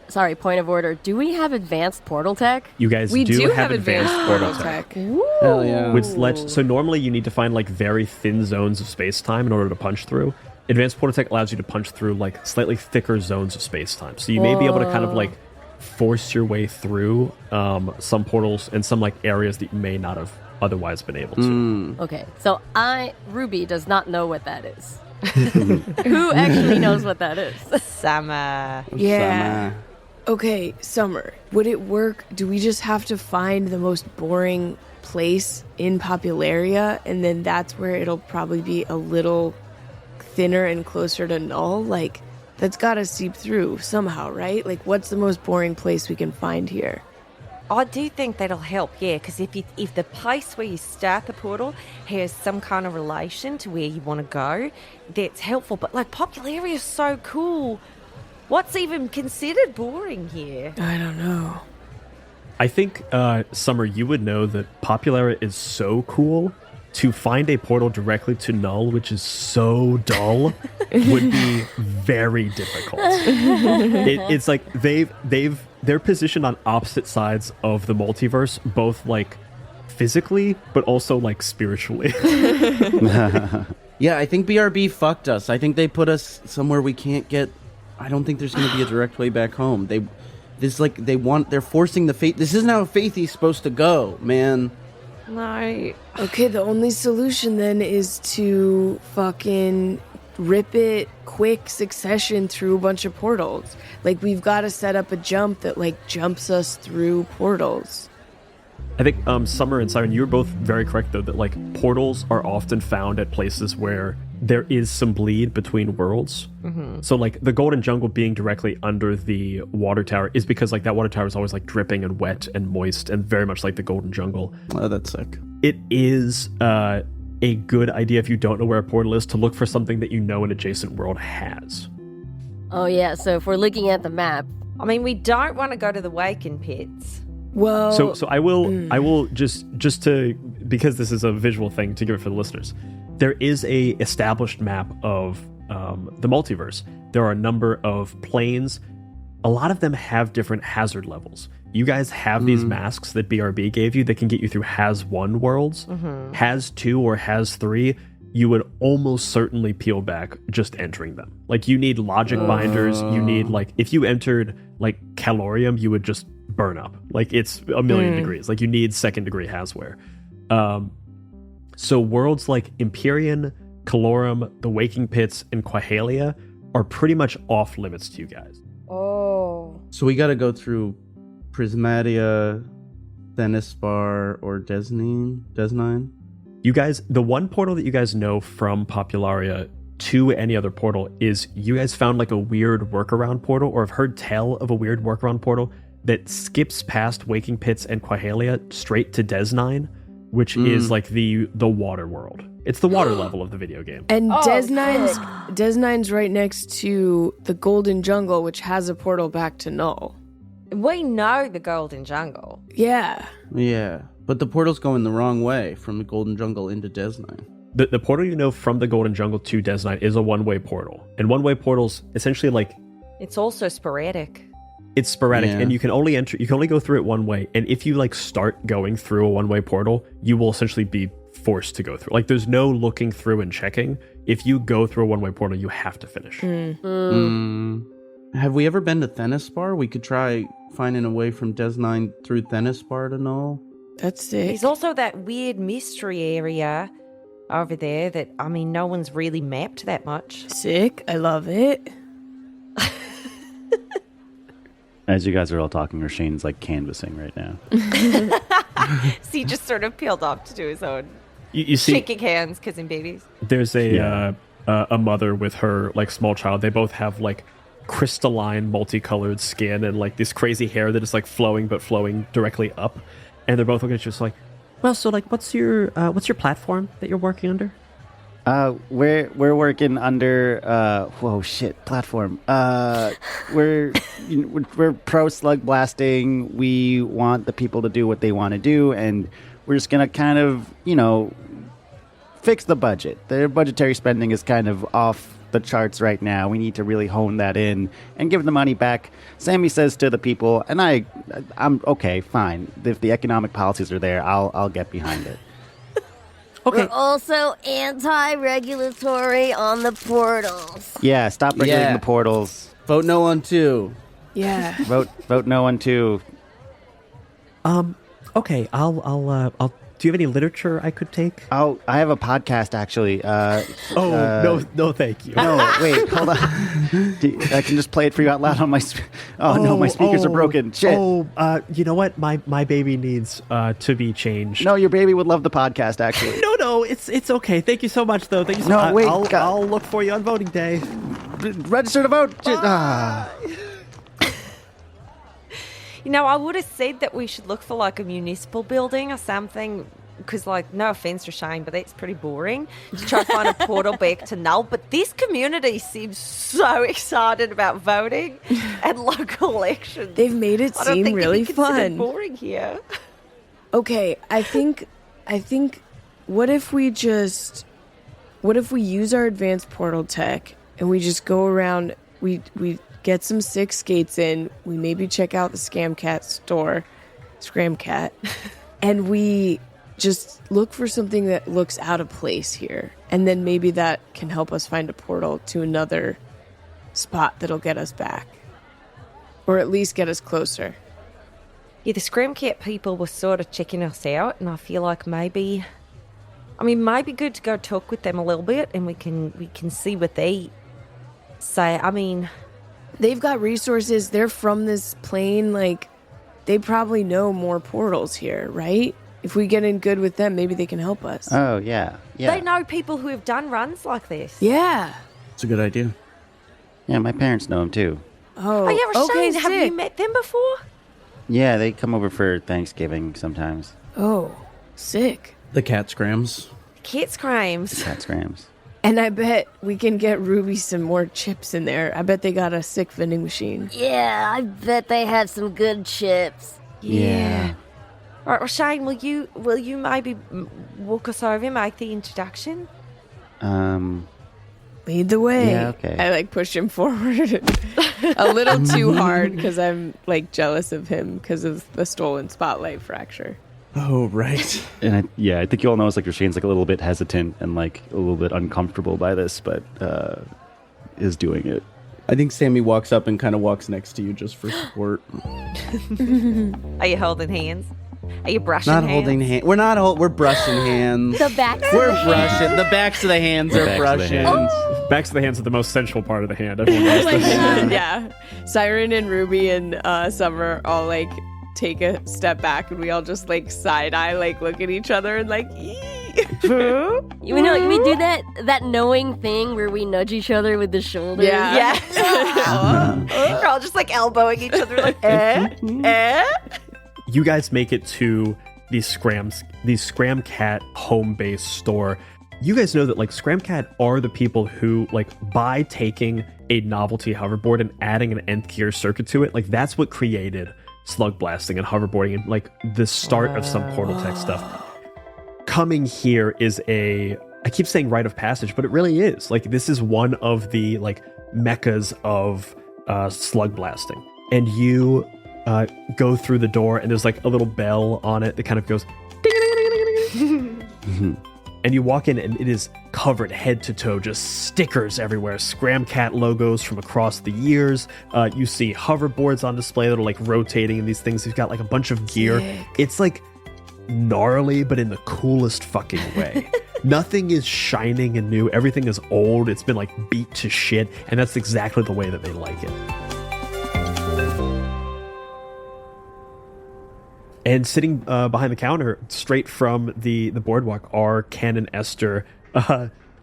Sorry, point of order. Do we have advanced portal tech? You guys We do have advanced portal tech. tech. Hell yeah. Which so normally you need to find like very thin zones of space-time in order to punch through. Advanced portal tech allows you to punch through like slightly thicker zones of space-time. So you may be able to kind of like force your way through some portals and some like areas that you may not have otherwise been able to. Okay, so Ruby does not know what that is. Who actually knows what that is? Summer. Yeah. Summer. Okay, Summer. Would it work? Do we just have to find the most boring place in Popularia, and then that's where it'll probably be a little thinner and closer to null? Like, that's gotta seep through somehow, right? Like, what's the most boring place we can find here? I do think that'll help, yeah, because if the place where you start the portal has some kind of relation to where you want to go, that's helpful. But, like, Popularia is so cool. What's even considered boring here? I don't know. I think, Summer, you would know that Popularia is so cool. To find a portal directly to Null, which is so dull, would be very difficult. It's like they're positioned on opposite sides of the multiverse, both like physically, but also like spiritually. Yeah, I think BRB fucked us. I think they put us somewhere we can't get. I don't think there's going to be a direct way back home. They're forcing the fate. This isn't how Faithy's supposed to go, man. No. Okay, the only solution then is to fucking rip it quick succession through a bunch of portals. Like, we've got to set up a jump that, like, jumps us through portals. I think Summer and Siren, you were both very correct, though, that like portals are often found at places where there is some bleed between worlds. Mm-hmm. So like the Golden Jungle being directly under the water tower is because like that water tower is always like dripping and wet and moist and very much like the Golden Jungle. Oh, that's sick. It is a good idea if you don't know where a portal is to look for something that you know an adjacent world has. Oh yeah, so if we're looking at the map, I mean, we don't want to go to the Waken Pits. Well, so I will just to, because this is a visual thing to give it for the listeners. There is a established map of the multiverse. There are a number of planes. A lot of them have different hazard levels. You guys have these masks that BRB gave you that can get you through Has 1 worlds. Mm-hmm. Has 2 or Has 3, you would almost certainly peel back just entering them. Like, you need logic binders. You need, like, if you entered, like, Calorium, you would just burn up. Like, it's a million degrees. Like, you need second degree Hasware. So worlds like Empyrean, Calorum, the Waking Pits, and Quahalia are pretty much off limits to you guys. oh, So we got to go through Prismatia, Thenispar, or Desnine. You guys, the one portal that you guys know from Popularia to any other portal is you guys found like a weird workaround portal, or have heard tell of a weird workaround portal that skips past Waking Pits and Quahalia straight to Desnine, which is like the water world. It's the water level of the video game. and Desnine's right next to the Golden Jungle, which has a portal back to Null. We know the Golden Jungle. Yeah. Yeah, but the portal's going the wrong way from the Golden Jungle into Desnine. The portal you know from the Golden Jungle to Desnine is a one-way portal. And one-way portals essentially like... It's also sporadic. It's sporadic, Yeah. and you can only go through it one way. And if you like start going through a one-way portal, you will essentially be forced to go through. Like, there's no looking through and checking. If you go through a one-way portal, you have to finish. Have we ever been to Thenispar? We could try finding a way from Desnine through Thenispar to Null. That's sick. There's also that weird mystery area over there that, I mean, no one's really mapped that much. Sick. I love it. As you guys are all talking, Rashane's like canvassing right now. So he just sort of peeled off to do his own You see, shaking hands, kissing babies. there's a mother with her like small child. They both have like crystalline, multicolored skin and like this crazy hair that is like flowing directly up. And they're both looking at you just like, well, so like, what's your platform that you're working under? We're working under platform. We're pro slug blasting. We want the people to do what they want to do, and we're just gonna kind of fix the budget. Their budgetary spending is kind of off the charts right now. We need to really hone that in and give the money back. Sammy says to the people, and I'm okay, fine. If the economic policies are there, I'll get behind it. Okay. We're also anti-regulatory on the portals. Yeah, stop regulating Yeah. the portals. Vote no on 2. Yeah. Vote no on 2. Okay, I'll Do you have any literature I could take? Oh, I have a podcast actually. No, thank you. No, wait, hold on. I can just play it for you out loud on my. No, my speakers are broken. Shit. You know what? My baby needs to be changed. No, your baby would love the podcast. Actually, no, it's okay. Thank you so much, though. Thank you so much. No, wait, I'll look for you on voting day. Register to vote. I would have said that we should look for like a municipal building or something, because like, no offense to Shane, but that's pretty boring to try to find a portal back to Null. But this community seems so excited about voting and local elections. They've made it seem really fun. Boring here. Okay, I think what if we use our advanced portal tech and we just go around, we get some sick skates in, we maybe check out the Scramcat store, and we just look for something that looks out of place here. And then maybe that can help us find a portal to another spot that'll get us back. Or at least get us closer. Yeah, the Scramcat people were sort of checking us out, and I feel like might be good to go talk with them a little bit, and we can see what they say. I mean, they've got resources. They're from this plane. Like, they probably know more portals here, right? If we get in good with them, maybe they can help us. Oh, yeah. They know people who have done runs like this. Yeah. It's a good idea. Yeah, my parents know them too. Oh, yeah, Rashane, have sick. you met them before? Yeah, they come over for Thanksgiving sometimes. Oh, sick. The cat scrams. Cat scrams. Cat scrams. And I bet we can get Ruby some more chips in there. I bet they got a sick vending machine. Yeah, I bet they have some good chips. Yeah. All right, Rashane, will you maybe walk us over, make the introduction? Lead the way. Yeah, okay. I push him forward a little too hard because I'm jealous of him because of the stolen spotlight fracture. Oh, right. And I think you all know it's Rashane's a little bit hesitant and a little bit uncomfortable by this, but is doing it. I think Sammy walks up and kind of walks next to you just for support. Are you holding hands? Are you brushing Not hands? holding hands. We're brushing hands. The backs of We're the brushing. hands? The backs of the hands are brushing. Backs of the hands are the most sensual part of the hand. Everyone knows this. Yeah. Siren and Ruby and Summer all take a step back and we all just side eye, look at each other and ee. We do that knowing thing where we nudge each other with the shoulders. Yeah. We're all just elbowing each other You guys make it to the Scramcat home base store. You guys know that Scramcat are the people who by taking a novelty hoverboard and adding an nth gear circuit to it, that's what created slug blasting and hoverboarding and the start of some portal tech stuff. Coming here is I keep saying rite of passage, but it really is. This is one of the meccas of slug blasting. And you go through the door and there's a little bell on it that kind of goes ding, ding, ding, ding, ding. And you walk in and it is covered head to toe, just stickers everywhere, Scramcat logos from across the years. You see hoverboards on display that are rotating and these things. You've got a bunch of gear. Sick. It's gnarly, but in the coolest fucking way. Nothing is shining and new. Everything is old. It's been beat to shit. And that's exactly the way that they like it. And sitting behind the counter, straight from the boardwalk, are Ken and Esther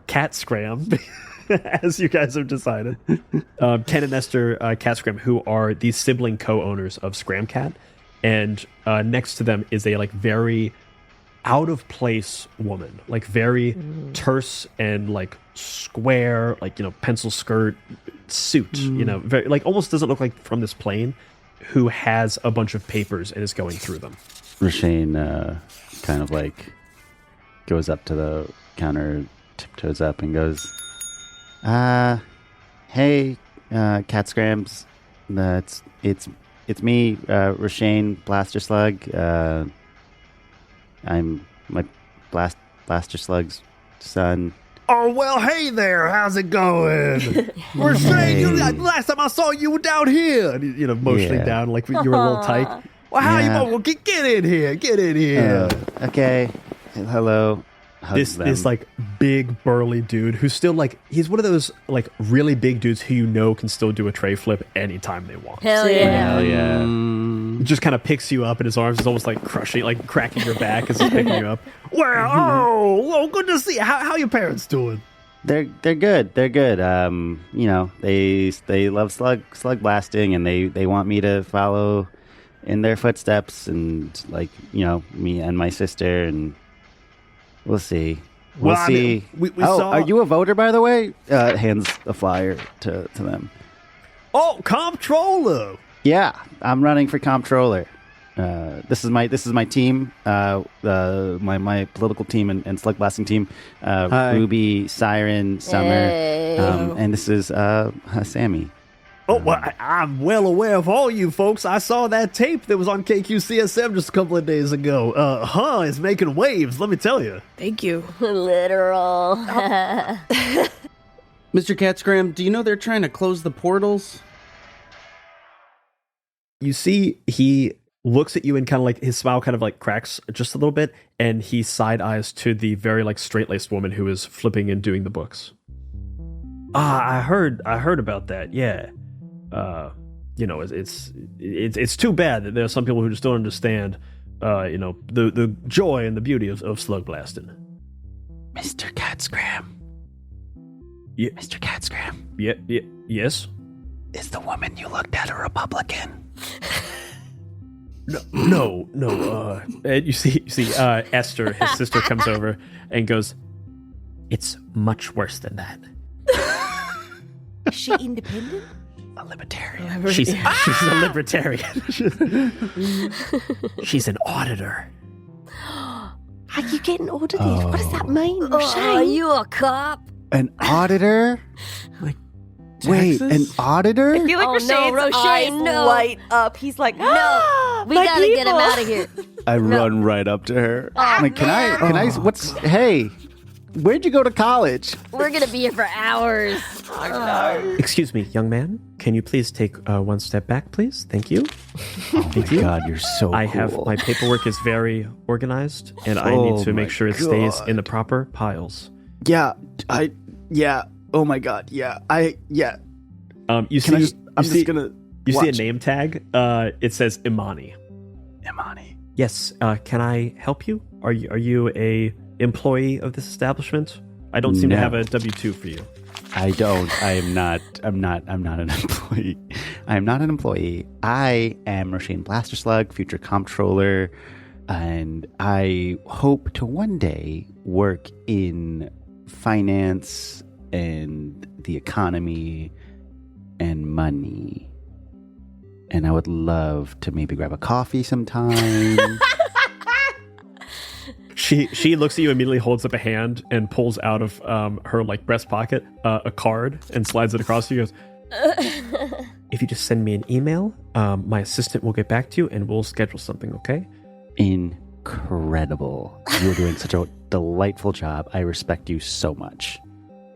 Cat Scram, as you guys have decided. Ken and Esther Cat Scram, who are the sibling co-owners of Scramcat. And next to them is a very out-of-place woman, very terse and square, pencil skirt suit, very almost doesn't look like from this plane, who has a bunch of papers and is going through them. Rashane kind of goes up to the counter, tiptoes up and goes, hey, Cat Scrams, it's me, Rashane Blaster Slug. I'm my Blaster Slug's son. Oh, well, hey there. How's it going? Rashane, last time I saw you were down here. Motioning down like you were a little tight. Well, how you want? Get in here. Get in here. Okay. hello. This like big burly dude who's still like he's one of those like really big dudes who can still do a tray flip anytime they want. Hell yeah. Hell yeah. Just kind of picks you up in his arms, is almost like crushing, like cracking your back as he's picking you up. Well, good to see. How your parents doing? They're good. They're good. They love slug blasting, and they want me to follow in their footsteps, and like me and my sister, and we'll see. We'll see. We saw. Are you a voter, by the way? Hands a flyer to them. Oh, comptroller. Yeah, I'm running for comptroller. This is my team, my political team and slugblasting team. Ruby, Siren, Summer, and this is Sammy. Oh, well, I'm well aware of all you folks. I saw that tape that was on KQCSM just a couple of days ago. It's making waves, let me tell you. Thank you. Literal. Mr. Catscram, do you know they're trying to close the portals? You see, he looks at you and kind of like his smile kind of like cracks just a little bit, and he side eyes to the very like straight laced woman who is flipping and doing the books. I heard about that. Yeah. It's too bad that there are some people who just don't understand, the joy and the beauty of slug blasting. Mr. Catscram. Yeah. Mr. Catscram. Yeah. Yes. Is the woman you looked at a Republican? No. And you see, Esther, his sister, comes over and goes, "It's much worse than that." Is she independent? A libertarian. She's a libertarian. She's an auditor. Are you getting audited? What does that mean? Are you a cop? An auditor? Wait, an auditor? I feel like Roshane's eyes light up. He's like, no, we gotta get him out of here. I run right up to her. I'm like, can I, hey, where'd you go to college? We're gonna be here for hours. Excuse me, young man. Can you please take one step back, please? Thank you. Thank you. God, you're so I cool. have, my paperwork is very organized, and I need to make sure it stays in the proper piles. Yeah, oh my God, You see a name tag. It says Imani. Imani. Yes. Can I help you? Are you a employee of this establishment? I don't seem to have a W-2 for you. I don't. I'm not an employee. I am not an employee. I am Roshane Blasterslug, future comptroller, and I hope to one day work in finance and the economy and money. And I would love to maybe grab a coffee sometime. She looks at you, immediately holds up a hand and pulls out of her like breast pocket a card and slides it across to you. Goes, "If you just send me an email, my assistant will get back to you and we'll schedule something, okay?" Incredible. You're doing such a delightful job. I respect you so much.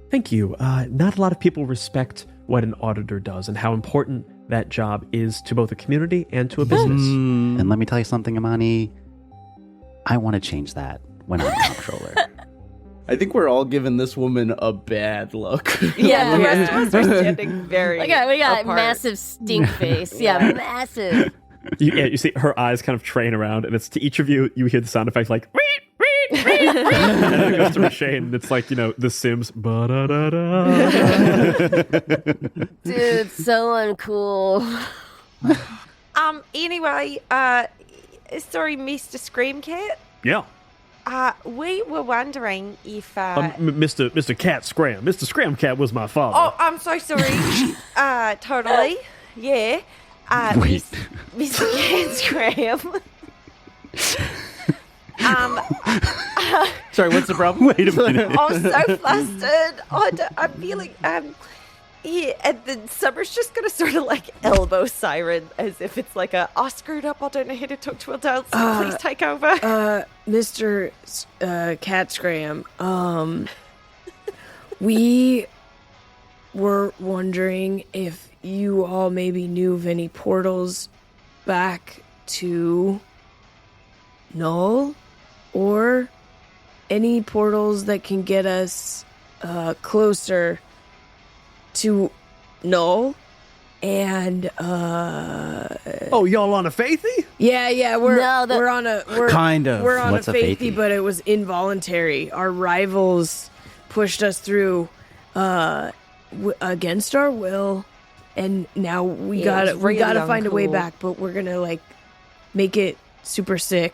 Thank you. Not a lot of people respect what an auditor does and how important that job is to both a community and to a business. And let me tell you something, Imani. I want to change that when I'm comptroller. I think we're all giving this woman a bad look. Yeah, the rest of us are standing very We got apart. massive stink face. Yeah, massive. You see her eyes kind of train around, and it's to each of you, you hear the sound effect like, and then it goes to Roshane, and it's like, The Sims. Ba-da-da-da. Dude, so uncool. Anyway, sorry, Mr. Screamcat. Yeah. We were wondering if Mr. Cat Scram. Mr. Scram Cat was my father. Oh, I'm so sorry. Totally. Yeah. Wait. Mr. Cat Scram. Sorry, what's the problem? Wait a minute. I'm so flustered. I'm feeling yeah, and then Summer's just gonna sort of like elbow Siren as if it's like I screwed up. I don't know how to talk to adults. So please take over. Mr. Catscram, we were wondering if you all maybe knew of any portals back to Null or any portals that can get us closer to Null. And oh, y'all on a Faithy? Yeah, we're on a kind of. We're on What's a a Faithy, Faithy? but it was involuntary. Our rivals pushed us through against our will, and now we gotta find a way back. But we're gonna like make it super sick,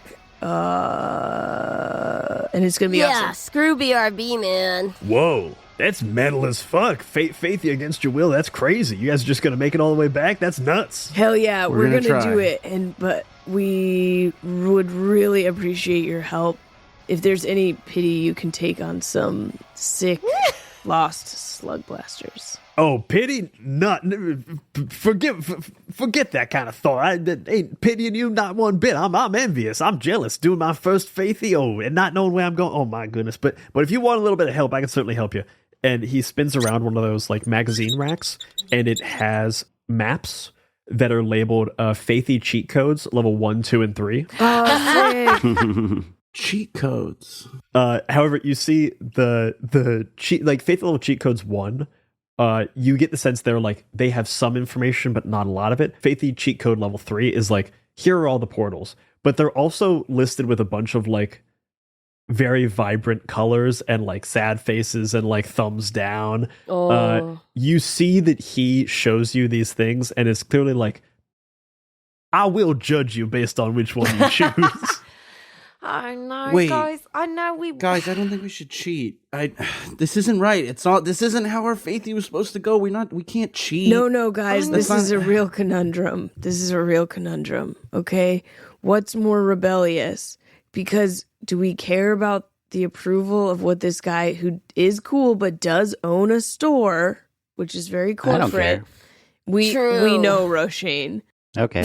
and it's gonna be awesome. Screw BRB, man. Whoa, that's metal as fuck. Faithy against your will, that's crazy. You guys are just gonna make it all the way back? That's nuts. Hell yeah, we're gonna try. do it, but we would really appreciate your help. If there's any pity you can take on some sick, lost Slugblasters. Oh, pity? Not forget that kind of thought. I ain't pitying you not one bit. I'm envious. I'm jealous. Doing my first Faithy, and not knowing where I'm going. Oh my goodness! But if you want a little bit of help, I can certainly help you. And he spins around one of those like magazine racks, and it has maps that are labeled Faithy cheat codes, level 1, 2, and 3. Oh, sick. Cheat codes. However, you see the cheat, like Faith level cheat codes 1. You get the sense they're like they have some information but not a lot of it. Faithy cheat code level 3 is like, here are all the portals, but they're also listed with a bunch of like very vibrant colors and like sad faces and like thumbs down. You see that he shows you these things and it's clearly like, I will judge you based on which one you choose. I know, Wait. guys. I know we... Guys, I don't think we should cheat. This isn't right. This isn't how our Faithy was supposed to go. We can't cheat. No, guys, this is a real conundrum. Okay? What's more rebellious? Because do we care about the approval of what this guy who is cool but does own a store, which is very corporate? We know Roshane. Okay.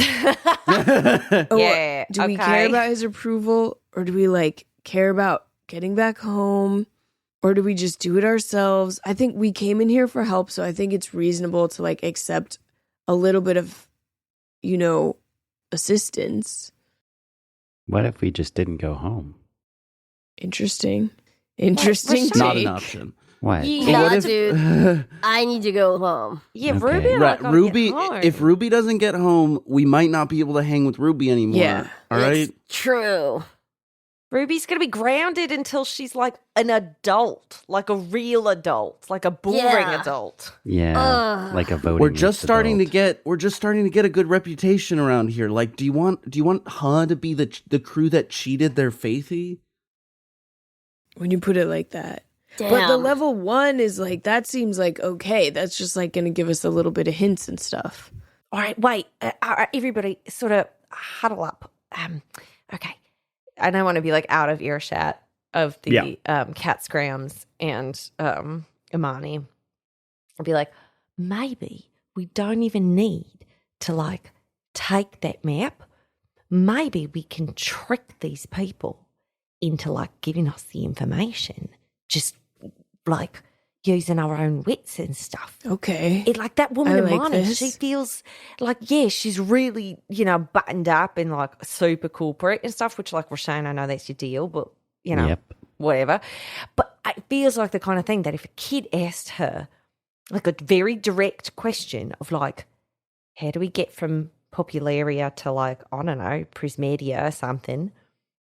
Yeah, Do we care about his approval, or do we like care about getting back home, or do we just do it ourselves? I think we came in here for help, so I think it's reasonable to like accept a little bit of, assistance. What if we just didn't go home? Interesting Rashawn? Not take. an option. What? Yeah, dude. I need to go home. Yeah, Okay. Ruby and I Right, gotta Ruby. get home. If Ruby doesn't get home, we might not be able to hang with Ruby anymore. Yeah. All right. It's true. Ruby's going to be grounded until she's like an adult, like a real adult, like a boring adult. Yeah, like a voting. We're just age starting to adult. get a good reputation around here. Like, do you want Han to be the crew that cheated their Faithy? When you put it like that. Damn. But the level 1 is like, that seems like okay. That's just like going to give us a little bit of hints and stuff. All right, wait. All right, everybody sort of huddle up. Okay. I don't want to be like out of earshot of the Cat Scrams and Imani. I'll be like, maybe we don't even need to like take that map. Maybe we can trick these people into like giving us the information. Just like using our own wits and stuff. Okay. It like that woman I in like Imani, this. she feels like, yeah, she's really, buttoned up and like super corporate and stuff, which like Roshane, I know that's your deal, but Yep. whatever. But it feels like the kind of thing that if a kid asked her like a very direct question of like, how do we get from Popularia to like, I don't know, Prismedia or something,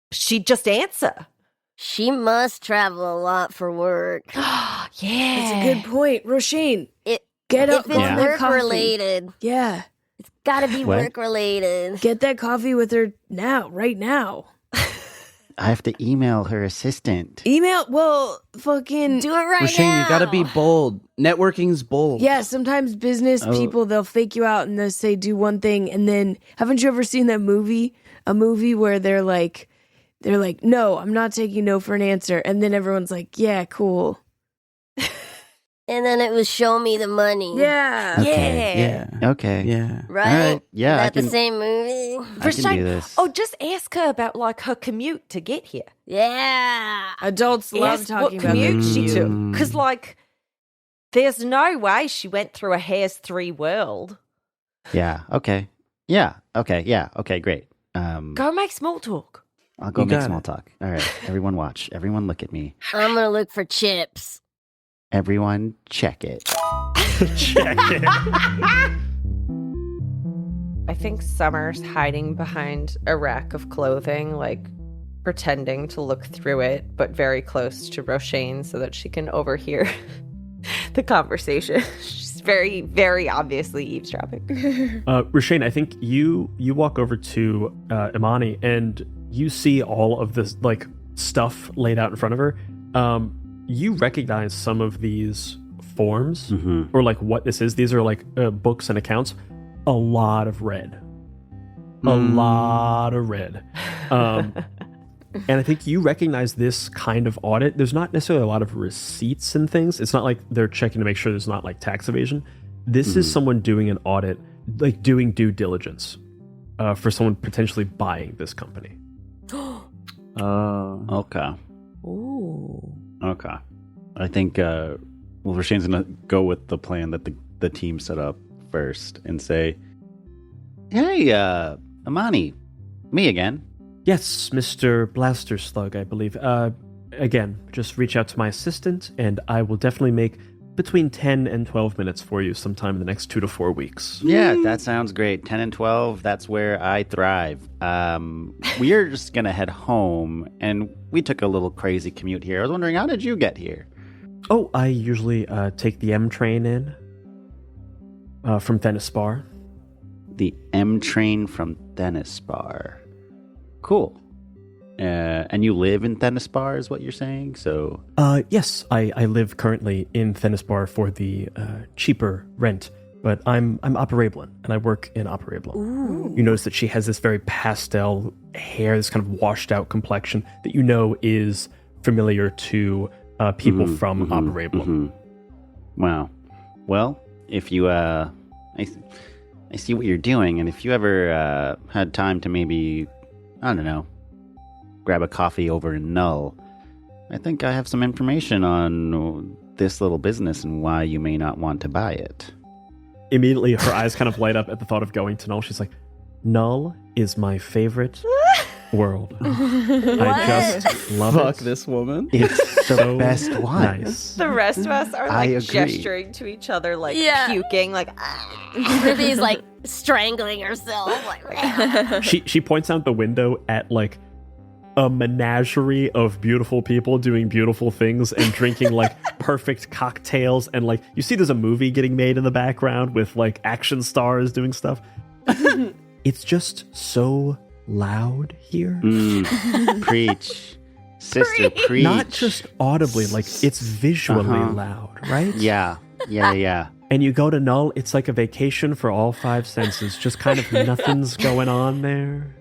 she'd just answer. She must travel a lot for work. Yeah. That's a good point. Roshane, If get up, it's get that work coffee. related, Yeah. it's gotta be What? work related. Get that coffee with her right now. I have to email her assistant. Email, fucking... Do it right Roshane, now. you gotta be bold. Networking's bold. Yeah, sometimes business people, they'll fake you out and they'll say do one thing, and then, haven't you ever seen that movie? A movie where they're like, no, I'm not taking no for an answer. And then everyone's like, yeah, cool. And then it was show me the money. Yeah. Okay. Yeah. Okay. Yeah. Right? All right. Yeah, Is I that can. the same movie? I can do this. Oh, just ask her about like her commute to get here. Yeah. Adults love Ask talking what about their commute she took. Mm. Because like, there's no way she went through a Hair's 3 world. Yeah. Okay. Yeah. Okay. Yeah. Okay. Great. Go make small talk. I'll go make small talk. All right, everyone watch. Everyone look at me. I'm gonna look for chips. Everyone check it. Check it. I think Summer's hiding behind a rack of clothing, like pretending to look through it, but very close to Roshane so that she can overhear the conversation. She's very, very obviously eavesdropping. Roshane, I think you walk over to Imani and you see all of this like stuff laid out in front of her. You recognize some of these forms or like what this is. These are like books and accounts. A lot of red. A lot of red. And I think you recognize this kind of audit. There's not necessarily a lot of receipts and things. It's not like they're checking to make sure there's not like tax evasion. This is someone doing an audit, like doing due diligence for someone potentially buying this company. Okay. Ooh. Okay. I think, Rashane's going to go with the plan that the team set up first and say, hey, Imani, me again. Yes, Mr. Blaster Slug, I believe. Again, just reach out to my assistant, and I will definitely make between 10 and 12 minutes for you sometime in the next 2 to 4 weeks. Yeah, that sounds great. 10 and 12, that's where I thrive. We are just going to head home, and we took a little crazy commute here. I was wondering, how did you get here? Oh, I usually take the M train in from Thenispar. The M train from Thenispar. Cool. And you live in Thenispar is what you're saying? So yes, I live currently in Thenispar for the cheaper rent, but I'm Operablin, and I work in Operablin. Ooh. You notice that she has this very pastel hair, this kind of washed out complexion that you know is familiar to people from Operablin. Wow. Well, if you I see what you're doing, and if you ever had time to maybe, I don't know, grab a coffee over in Null, I think I have some information on this little business and why you may not want to buy it. Immediately, her eyes kind of light up at the thought of going to Null. She's like, Null is my favorite world. I just love Fuck it. this woman. It's the best one. Nice. The rest of us are I like agree. gesturing to each other, like puking, like Ruby's like strangling herself. Like, She points out the window at like a menagerie of beautiful people doing beautiful things and drinking like perfect cocktails, and like you see there's a movie getting made in the background with like action stars doing stuff. It's just so loud here. Preach. Sister, preach. Not just audibly, like it's visually loud, right? Yeah. And you go to Null, it's like a vacation for all five senses. Just kind of nothing's going on there.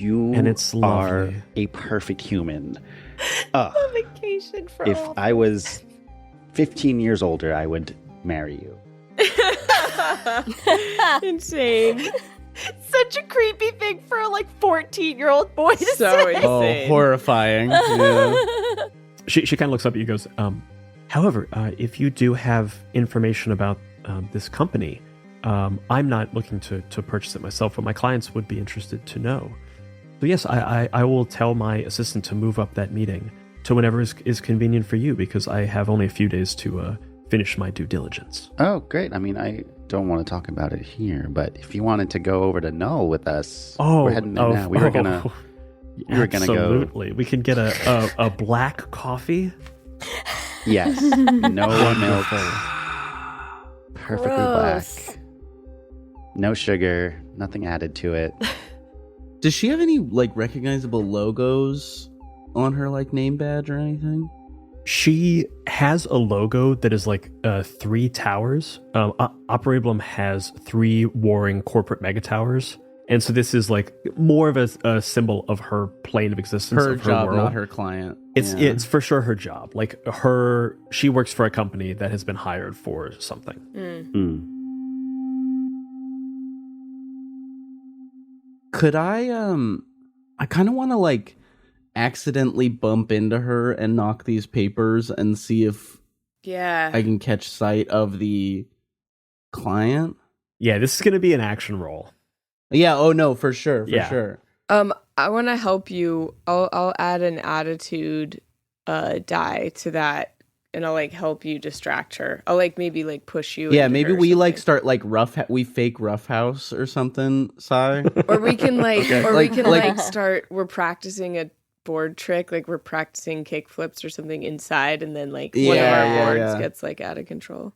And it's are lovely. a perfect human. a vacation for If all. I was 15 years older, I would marry you. Insane. Such a creepy thing for a 14-year-old boy to So say. insane. Oh, horrifying. Yeah. She kind of looks up at you and goes, however, if you do have information about this company, I'm not looking to purchase it myself, but my clients would be interested to know. So yes, I will tell my assistant to move up that meeting to whenever is convenient for you, because I have only a few days to finish my due diligence. Oh, great. I mean, I don't want to talk about it here, but if you wanted to go over to Null with us, we're heading there now. We were gonna go. Absolutely. We can get a black coffee. Yes. No milk. Perfectly Gross. black. No sugar. Nothing added to it. Does she have any recognizable logos on her name badge or anything? She has a logo that is like 3 towers. Operablum has 3 warring corporate mega towers. And so this is more of a symbol of her plane of existence. Her of her job, world. not her client. It's for sure her job. She works for a company that has been hired for something. Could I kind of want to accidentally bump into her and knock these papers and see if I can catch sight of the client. Yeah, this is going to be an action roll. Yeah, oh no, for sure, for sure. I want to help you. I'll add an attitude die to that, and I'll like help you distract her. I'll like maybe like push you. Yeah, maybe we like start like we fake roughhouse or something, Sai. Or we can like, or we can like start. We're practicing a board trick, like we're practicing kick flips or something inside, and then like one of our boards gets like out of control.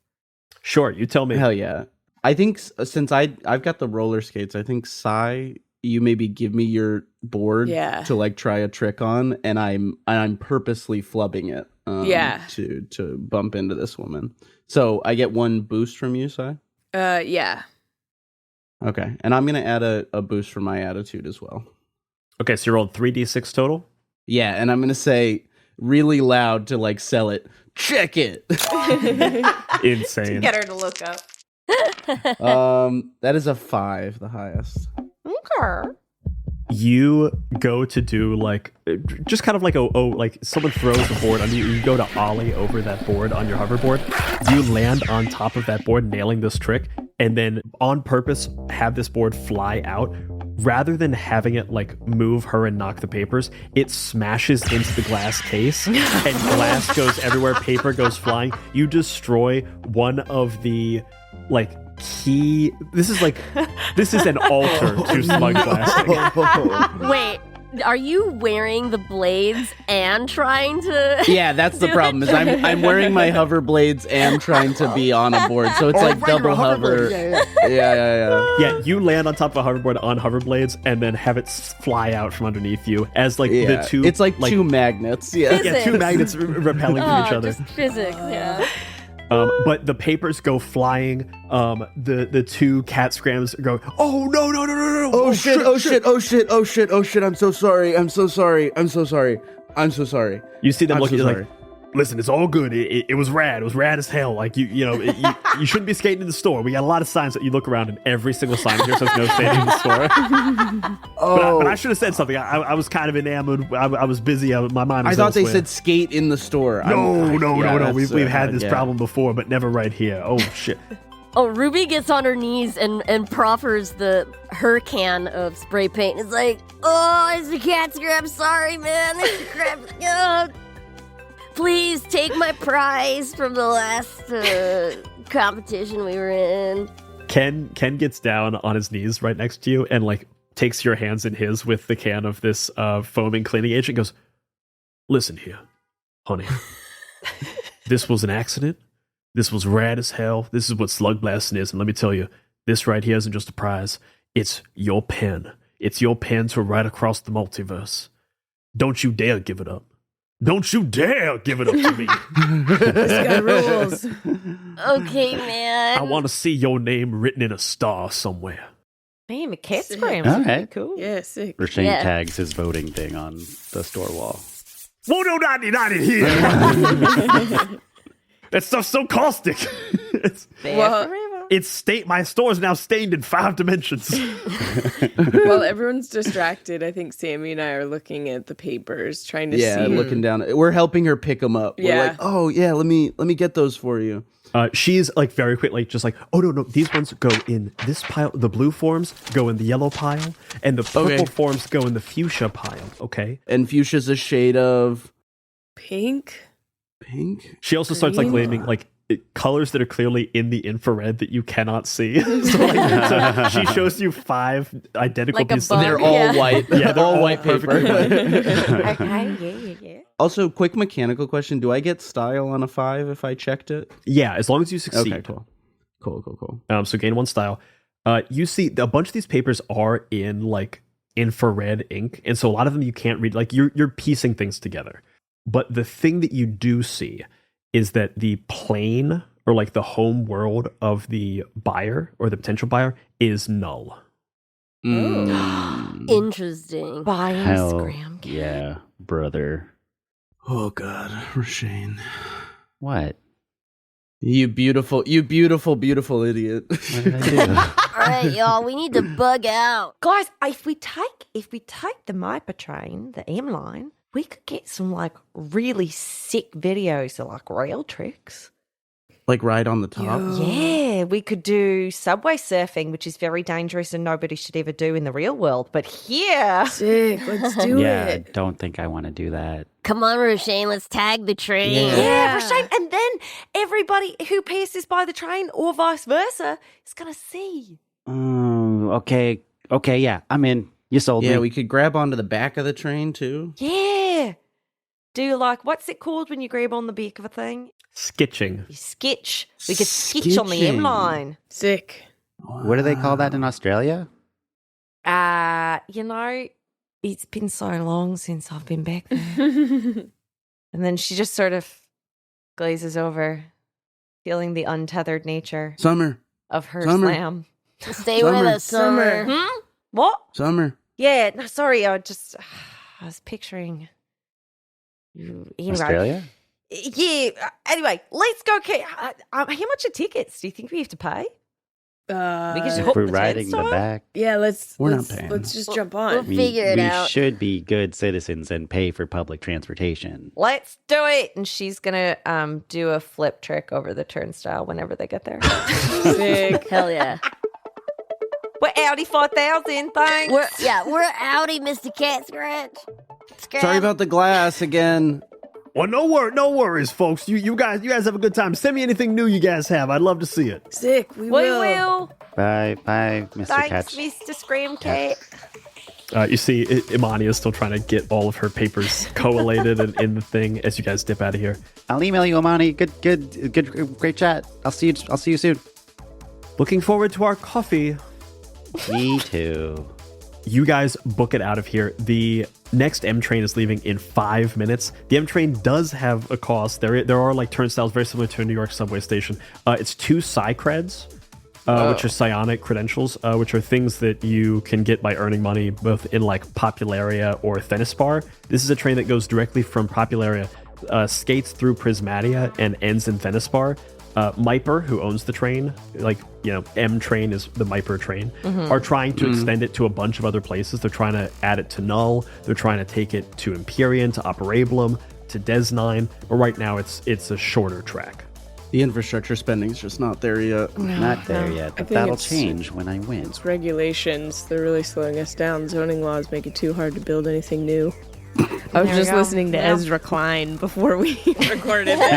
Sure, you tell me. Hell yeah. I think since I've got the roller skates, I think Sai, you maybe give me your board to like try a trick on, and I'm purposely flubbing it to bump into this woman. So I get one boost from you, Sai? Yeah. Okay. And I'm gonna add a boost for my attitude as well. Okay, so you rolled 3d6 total? Yeah, and I'm gonna say really loud to like sell it. Check it. Insane. Get her to look up. That is a 5, the highest. Okay. You go to do like just kind of like like someone throws a board on you. You go to ollie over that board on your hoverboard. You land on top of that board, nailing this trick, and then on purpose have this board fly out. Rather than having it like move her and knock the papers, it smashes into the glass case and glass goes everywhere. Paper goes flying. You destroy one of the like key. This is an altar to slug blasting. Wait, are you wearing the blades and trying to? Yeah, that's the problem. Is I'm wearing my hover blades and trying to be on a board, so it's like double hover. Yeah, you land on top of a hoverboard on hover blades and then have it fly out from underneath you as like the two. It's like two magnets. Yeah, two magnets repelling from each other. Just physics, yeah. But the papers go flying. The two cat scrams go, oh no. Oh shit. I'm so sorry. You see them looking so like, listen, it's all good. It was rad. It was rad as hell. Like you shouldn't be skating in the store. We got a lot of signs that you look around and every single sign here says no skating in the store. But I should have said something. I was kind of enamored. I was busy. My mind was I thought elsewhere. they said skate in the store. No. We've had this problem before, but never right here. Oh shit. Oh, Ruby gets on her knees and proffers her can of spray paint. It's like, oh, it's a cat scrap. Sorry, man. It's a crap. Oh. Please take my prize from the last competition we were in. Ken gets down on his knees right next to you and like takes your hands in his with the can of this foaming cleaning agent. Goes, listen here, honey. This was an accident. This was rad as hell. This is what Slugblasting is. And let me tell you, this right here isn't just a prize. It's your pen. It's your pen to write across the multiverse. Don't you dare give it up. Don't you dare give it up to me. This guy rules. Okay, man. I want to see your name written in a star somewhere. Damn, a cat scram. All right. Cool. Yeah, sick. Rashane tags his voting thing on the store wall. Whoa, no, not in here. That stuff's so caustic. My store's now stained in 5 dimensions. While everyone's distracted, I think Sammy and I are looking at the papers, trying to see. Yeah, looking down. We're helping her pick them up. We're like, oh yeah, let me get those for you. She's like very quickly, just like, oh no, these ones go in this pile. The blue forms go in the yellow pile, and the purple forms go in the fuchsia pile. Okay. And fuchsia's a shade of pink. She also starts like naming like colors that are clearly in the infrared that you cannot see. so she shows you 5 identical like pieces. They're all white. Yeah, they're all white paper. Okay, yeah. Also, quick mechanical question: do I get style on a 5 if I checked it? Yeah, as long as you succeed. Okay, cool. So gain 1 style. You see a bunch of these papers are in like infrared ink, and so a lot of them you can't read. Like you're piecing things together. But the thing that you do see is that the plane or like the home world of the buyer or the potential buyer is null. Interesting. Buying scram cat. Yeah, brother. Oh God, Rashane. What? You beautiful idiot. What did I do? All right, y'all, we need to bug out. Guys, if we take the Mypa train, the M line, we could get some like really sick videos of like real tricks. Like right on the top? Yeah, we could do subway surfing, which is very dangerous and nobody should ever do in the real world. But here... Sick, let's do Yeah, I it. don't think I want to do that. Come on, Roshane, let's tag the train. Yeah, Roshane. And then everybody who passes by the train or vice versa is going to see. Okay, yeah, I'm in. You sold me. Yeah, we could grab onto the back of the train too. Yeah. Do like, what's it called when you grab on the back of a thing? Skitching. You sketch. We could sketch on the M line. Sick. What do they call that in Australia? You know, it's been so long since I've been back there. And then she just sort of glazes over, feeling the untethered nature Summer. of her Summer. slam. Stay with us, Summer. What? Summer. Yeah, no, sorry, I was picturing. Anyway. Australia? Yeah, anyway, let's go. How much are tickets? Do you think we have to pay? We could just hop We're the riding the turnstile? back. Yeah, let's not paying. Let's just jump We'll on. figure it out. We should be good citizens and pay for public transportation. Let's do it. And she's going to do a flip trick over the turnstile whenever they get there. Sick. Hell yeah. We're Audi 4000, thanks. We're outie, Mr. Cat Scratch. Sorry about the glass again. Well, no worries, folks. You guys have a good time. Send me anything new you guys have. I'd love to see it. Sick. We will. Bye, Mr. Thanks, Catch. Mr. Scream Cat. You see, Imani is still trying to get all of her papers collated and in the thing as you guys dip out of here. I'll email you, Amani. Great chat. I'll see you soon. Looking forward to our coffee. Me too. You guys book it out of here. The next M train is leaving in 5 minutes. The M train does have a cost. There are like turnstiles very similar to a New York subway station. It's 2 psi creds, which are psionic credentials, which are things that you can get by earning money both in like Popularia or Thenispar. This is a train that goes directly from Popularia, skates through Prismatia, and ends in Thenispar. Myper, who owns the train, M train is the Myper train, are trying to extend it to a bunch of other places. They're trying to add it to Null. They're trying to take it to Empyrean, to Operablum, to Des9. But right now, it's a shorter track. The infrastructure spending's just not there yet. Not there yet, but think that'll it's- change when I win. It's regulations. They're really slowing us down. Zoning laws make it too hard to build anything new. I was There we just go. listening to Yeah. Ezra Klein before we recorded it.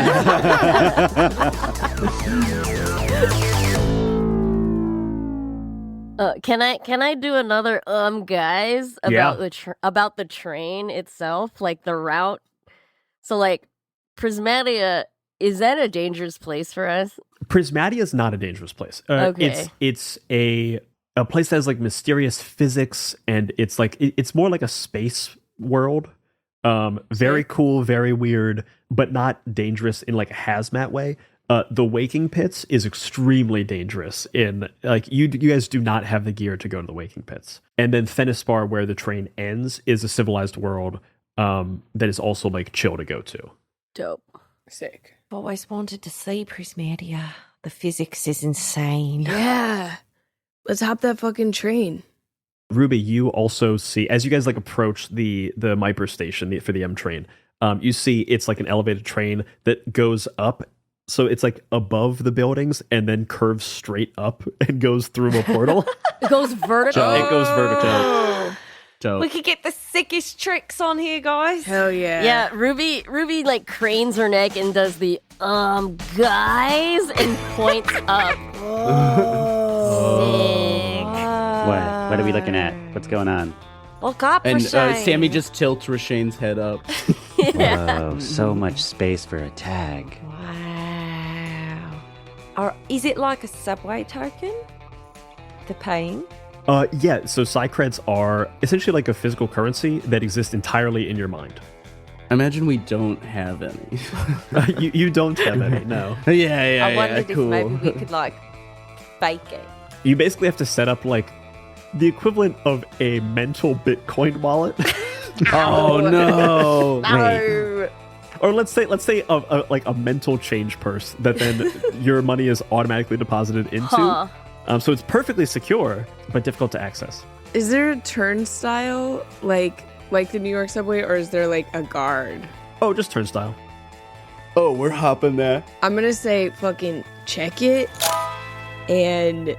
Can I do another guys about about the train itself, like the route? So like Prismatia, is that a dangerous place for us? Prismatia is not a dangerous place. Okay. It's a place that has like mysterious physics, and it's like it's more like a space world. Very cool, very weird, but not dangerous in like a hazmat way. The Waking Pits is extremely dangerous in like you guys do not have the gear to go to the Waking Pits. And then Thenispar, where the train ends, is a civilized world that is also like chill to go to. Dope. Sick. I've always wanted to see Prismatia. The physics is insane. Yeah. Let's hop that fucking train. Ruby, you also see as you guys like approach the Myper station for the M train. You see it's like an elevated train that goes up. So it's like above the buildings and then curves straight up and goes through a portal. It goes vertical. It goes vertical. Dope. We could get the sickest tricks on here, guys. Hell yeah. Yeah, Ruby like cranes her neck and does the guys and points up. Sick. What are we looking at? What's going on? Look up, And Roshane. Sammy just tilts Rashane's head up. Whoa, so much space for a tag. Wow. Is it like a subway token? The paying? Yeah, so Psycreds are essentially like a physical currency that exists entirely in your mind. Imagine we don't have any. You don't have any, no. yeah, I wondered if maybe we could like fake it. You basically have to set up like the equivalent of a mental Bitcoin wallet. Oh no! No. Or let's say like a mental change purse that then your money is automatically deposited into. Huh. So it's perfectly secure, but difficult to access. Is there a turnstile like the New York subway, or is there like a guard? Oh, just turnstile. Oh, we're hopping there. I'm gonna say fucking check it and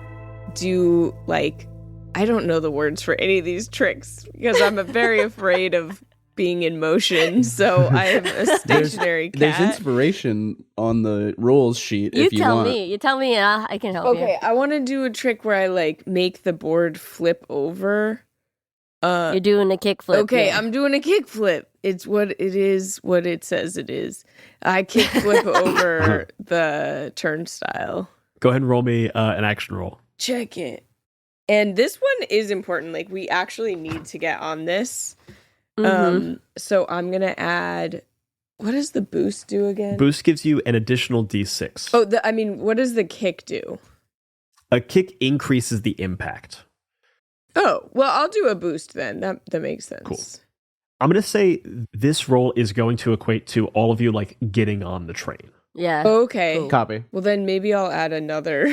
do like, I don't know the words for any of these tricks because I'm very afraid of being in motion, so I am a stationary cat. There's inspiration on the rules sheet You if you tell want. me. You tell me and I can help you. Okay, I want to do a trick where I like make the board flip over. You're doing a kickflip. Okay, yeah. I'm doing a kickflip. It's what it is, what it says it is. I kickflip over the turnstile. Go ahead and roll me an action roll. Check it. And this one is important. Like, we actually need to get on this. So I'm going to add... What does the boost do again? Boost gives you an additional d6. Oh, what does the kick do? A kick increases the impact. Oh, well, I'll do a boost then. That makes sense. Cool. I'm going to say this roll is going to equate to all of you, like, getting on the train. Yeah. Okay. Cool. Copy. Well, then maybe I'll add another.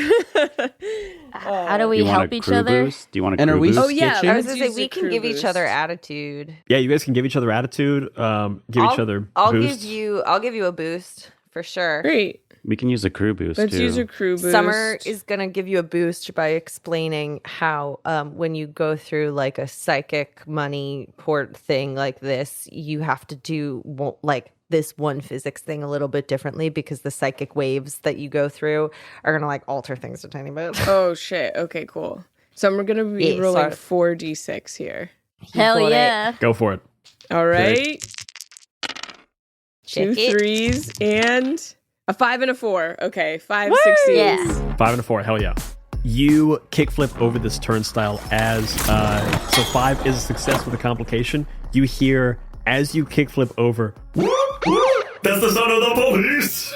How do we Do you want help a each crew other? boost? Do you want a And crew are we boost? Oh, yeah. Stitching? I was gonna say Use we a can crew give each boost. other attitude. Yeah, you guys can give each other attitude, give each other I'll boosts. I'll give you a boost for sure. Great. We can use a crew boost Let's too. use a crew boost. Summer is gonna give you a boost by explaining how when you go through like a psychic money port thing like this, you have to do like this one physics thing a little bit differently because the psychic waves that you go through are gonna like alter things a tiny bit. Oh, shit. Okay, cool. So I'm going to be Yeah, rolling sorry. 4d6 here. Hell got it. yeah. Go for it. All right. Check 2 it. 3s and a 5 and a 4. Okay, 5 succeeds. Yeah. 5 and a 4, hell yeah. You kickflip over this turnstile as, so 5 is a success with a complication. You hear, as you kickflip over, That's the sound of the police!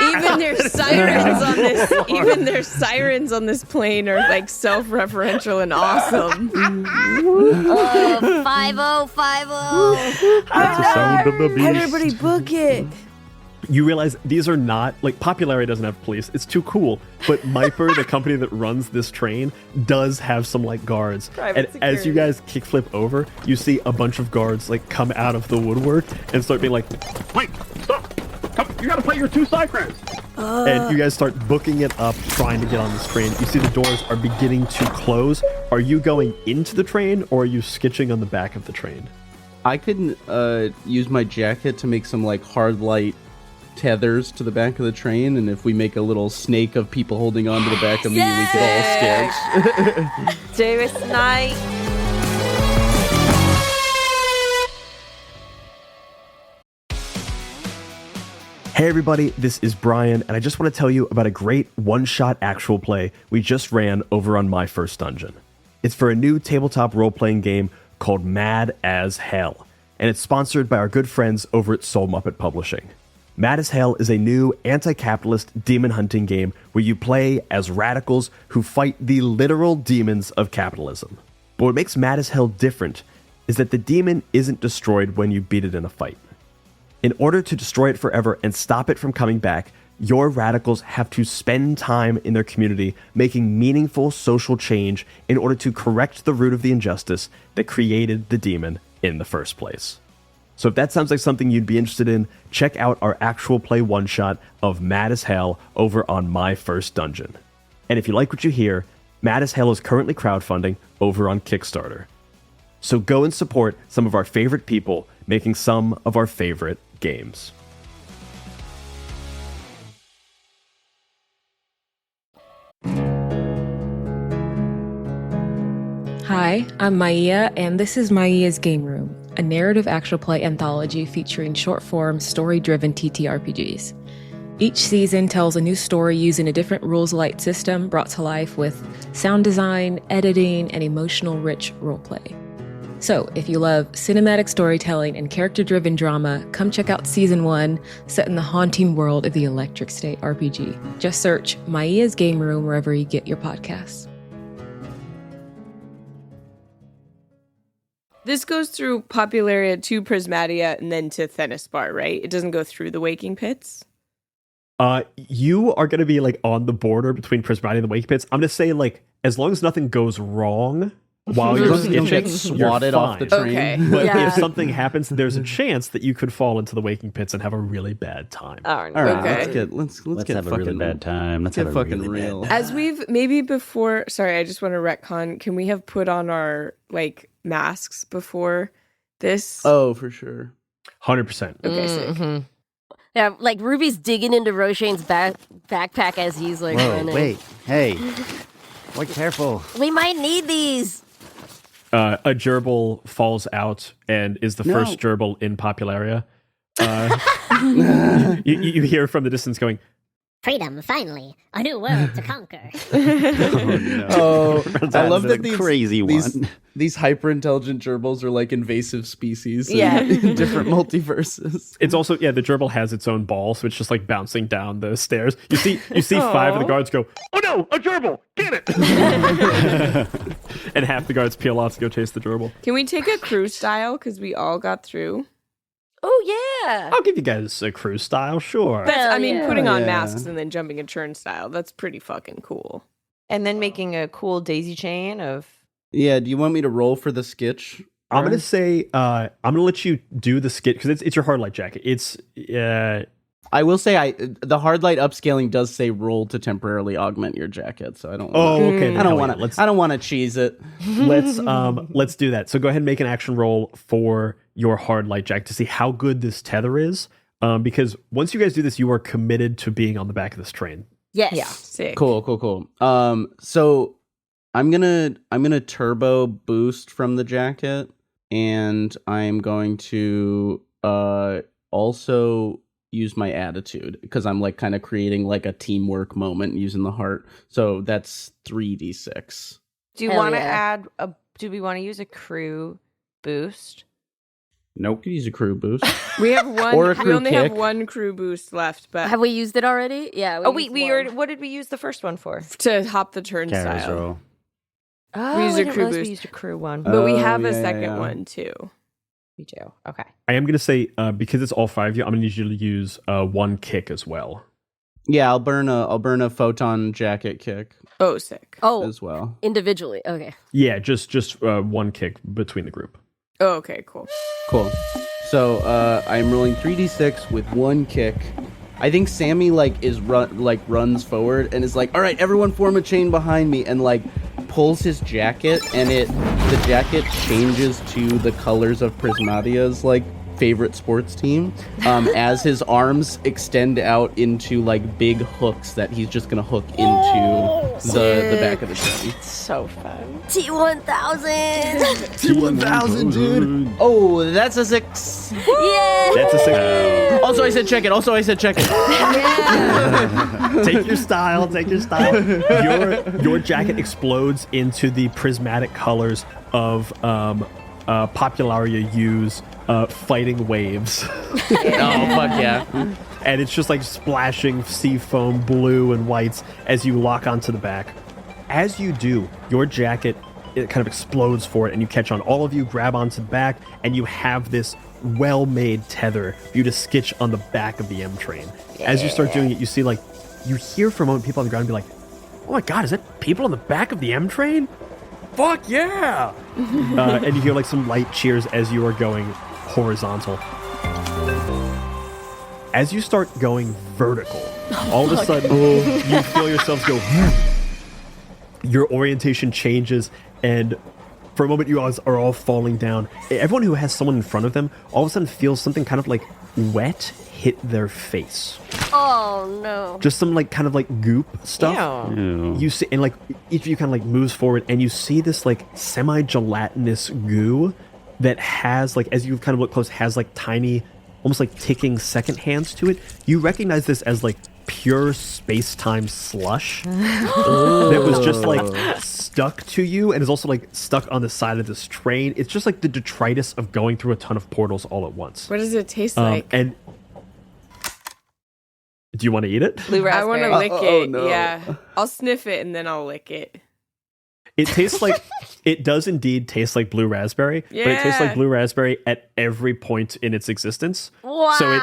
Even their sirens on this, even their sirens on this plane are like self-referential and awesome. 5050. that's the sound of the beast. Everybody book it. You realize these are not, like, Popularity doesn't have police. It's too cool. But Myper, the company that runs this train, does have some, like, guards. Private and as you guys kickflip over, you see a bunch of guards, like, come out of the woodwork and start being like, Wait, stop! Come, you gotta play your 2 sirens! and you guys start booking it up, trying to get on this train. You see the doors are beginning to close. Are you going into the train, or are you skitching on the back of the train? I can use my jacket to make some like hard light tethers to the back of the train, and if we make a little snake of people holding on to the back of me, we could all sketch. Davis Knight. Hey everybody, this is Brian, and I just want to tell you about a great one-shot actual play we just ran over on My First Dungeon. It's for a new tabletop role-playing game called Mad as Hell, and it's sponsored by our good friends over at Soul Muppet Publishing. Mad as Hell is a new anti-capitalist demon hunting game where you play as radicals who fight the literal demons of capitalism. But what makes Mad as Hell different is that the demon isn't destroyed when you beat it in a fight. In order to destroy it forever and stop it from coming back, your radicals have to spend time in their community making meaningful social change in order to correct the root of the injustice that created the demon in the first place. So if that sounds like something you'd be interested in, check out our actual play one-shot of Mad as Hell over on My First Dungeon. And if you like what you hear, Mad as Hell is currently crowdfunding over on Kickstarter. So go and support some of our favorite people making some of our favorite games. Hi, I'm Maia, and this is Maia's Game Room, a narrative actual play anthology featuring short-form, story-driven TTRPGs. Each season tells a new story using a different rules-light system brought to life with sound design, editing, and emotional-rich roleplay. So, if you love cinematic storytelling and character-driven drama, come check out Season 1, set in the haunting world of the Electric State RPG. Just search Maia's Game Room wherever you get your podcasts. This goes through Popularia to Prismatia and then to Thenispar, right? It doesn't go through the Waking Pits? You are going to be like on the border between Prismatia and the Waking Pits. I'm going to say, like, as long as nothing goes wrong, while you're You'll get skitching, swatted you're off the fine. train. Okay. But Yeah. if something happens, there's a chance that you could fall into the waking pits and have a really bad time. Oh, no. All right, Okay. let's Let's get have a fucking really bad time. Let's get have a fucking really real. bad As we've maybe before, sorry, I just want to retcon. Can we have put on our like masks before this? Oh, for sure. 100%. Okay, sick. Mhm. Yeah, like Ruby's digging into Roshane's backpack as he's like Whoa, running. wait, hey, wait, careful. We might need these. A gerbil falls out and is the No. first gerbil in Popularia. You hear from the distance going, Freedom, finally. A new world to conquer. Oh, I love that these crazy one. These hyper intelligent gerbils are like invasive species. Yeah. In different multiverses. it's also, yeah, the gerbil has its own ball, so it's just like bouncing down the stairs. You see 5 of the guards go, oh no, a gerbil, get it! And half the guards peel off to go chase the gerbil. Can we take a crew style because we all got through? Oh, yeah. I'll give you guys a cruise style, sure. That's, I mean, yeah. putting on Yeah. masks and then jumping a churn style. That's pretty fucking cool. And then making a cool daisy chain of. Yeah, do you want me to roll for the sketch? I'm gonna say I'm gonna let you do the skit because it's your hard light jacket. It's I will say the hard light upscaling does say roll to temporarily augment your jacket, so I don't okay. I don't want to cheese it. Let's do that. So go ahead and make an action roll for your hard light jacket to see how good this tether is. Because once you guys do this, you are committed to being on the back of this train. Yes. Yeah. Sick. Cool. So I'm gonna turbo boost from the jacket, and I'm going to also use my attitude because I'm like kind of creating like a teamwork moment using the heart. So that's 3d6. Do you Hell want to yeah. add a. Do we want to use a crew boost? Nope, could use a crew boost. We have one. Or a We crew only have kick. one crew boost left, but Have we used it already? Yeah. Oh, used we one. already. What did we use the first one for? to hop the Kara's turnstile. roll. Oh, We used I a didn't crew realize boost. We used a crew one. But we Oh, have a yeah, second yeah. one too. We do. Okay. I am gonna say because it's all 5 of you, I'm gonna need you to use one kick as well. Yeah, I'll burn a photon jacket kick Oh, sick. Oh, as well. individually. Okay. Yeah, just one kick between the group. Oh, okay, cool. Cool. So I'm rolling 3d6 with one kick. I think Sammy runs forward and is like, "All right, everyone form a chain behind me," and like pulls his jacket, and the jacket changes to the colors of Prismatia's like favorite sports team as his arms extend out into like big hooks that he's just gonna hook into the back of the train. So fun. T1000. T1000, dude. Oh, that's a 6. Yeah. That's a 6. Also, I said check it. Take your style. Your jacket explodes into the prismatic colors of Popularia U's fighting waves. Oh, fuck yeah. And it's just like splashing sea foam blue and whites as you lock onto the back. As you do, your jacket, it kind of explodes for it, and you catch on. All of you grab onto the back, and you have this well-made tether for you to sketch on the back of the M train. As you start doing it, you see, like, you hear for a moment people on the ground be like, oh my god, is that people on the back of the M train? Fuck yeah! And you hear like some light cheers as you are going horizontal. As you start going vertical, all of a sudden you feel yourselves go. Your orientation changes, and for a moment you guys are all falling down. Everyone who has someone in front of them all of a sudden feels something kind of like wet hit their face. Oh no. Just some like kind of like goop stuff. Ew. You see, and like each of you kind of like moves forward, and you see this like semi-gelatinous goo that has like, as you kind of look close, has like tiny, almost like ticking second hands to it. You recognize this as like pure space-time slush that was just like stuck to you and is also like stuck on the side of this train. It's just like the detritus of going through a ton of portals all at once. What does it taste like? And do you want to eat it? Blue I want raspberry. to lick Oh, it. no. Yeah. I'll sniff it and then I'll lick it. It tastes like, it does indeed taste like blue raspberry, but it tastes like Yeah. blue raspberry at every point in its existence. Wow. So it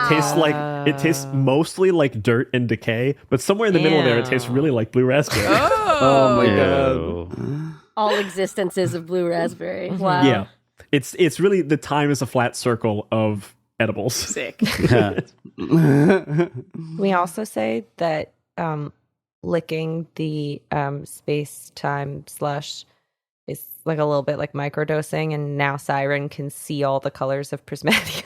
tastes mostly like dirt and decay, but somewhere in the middle there, it tastes really like blue raspberry. Oh my Ew. god. All existences of blue raspberry. Wow. Yeah. It's really, the time is a flat circle of edibles. Sick. We also say that licking the space-time slush is like a little bit like microdosing, and now Siren can see all the colors of Prismatia.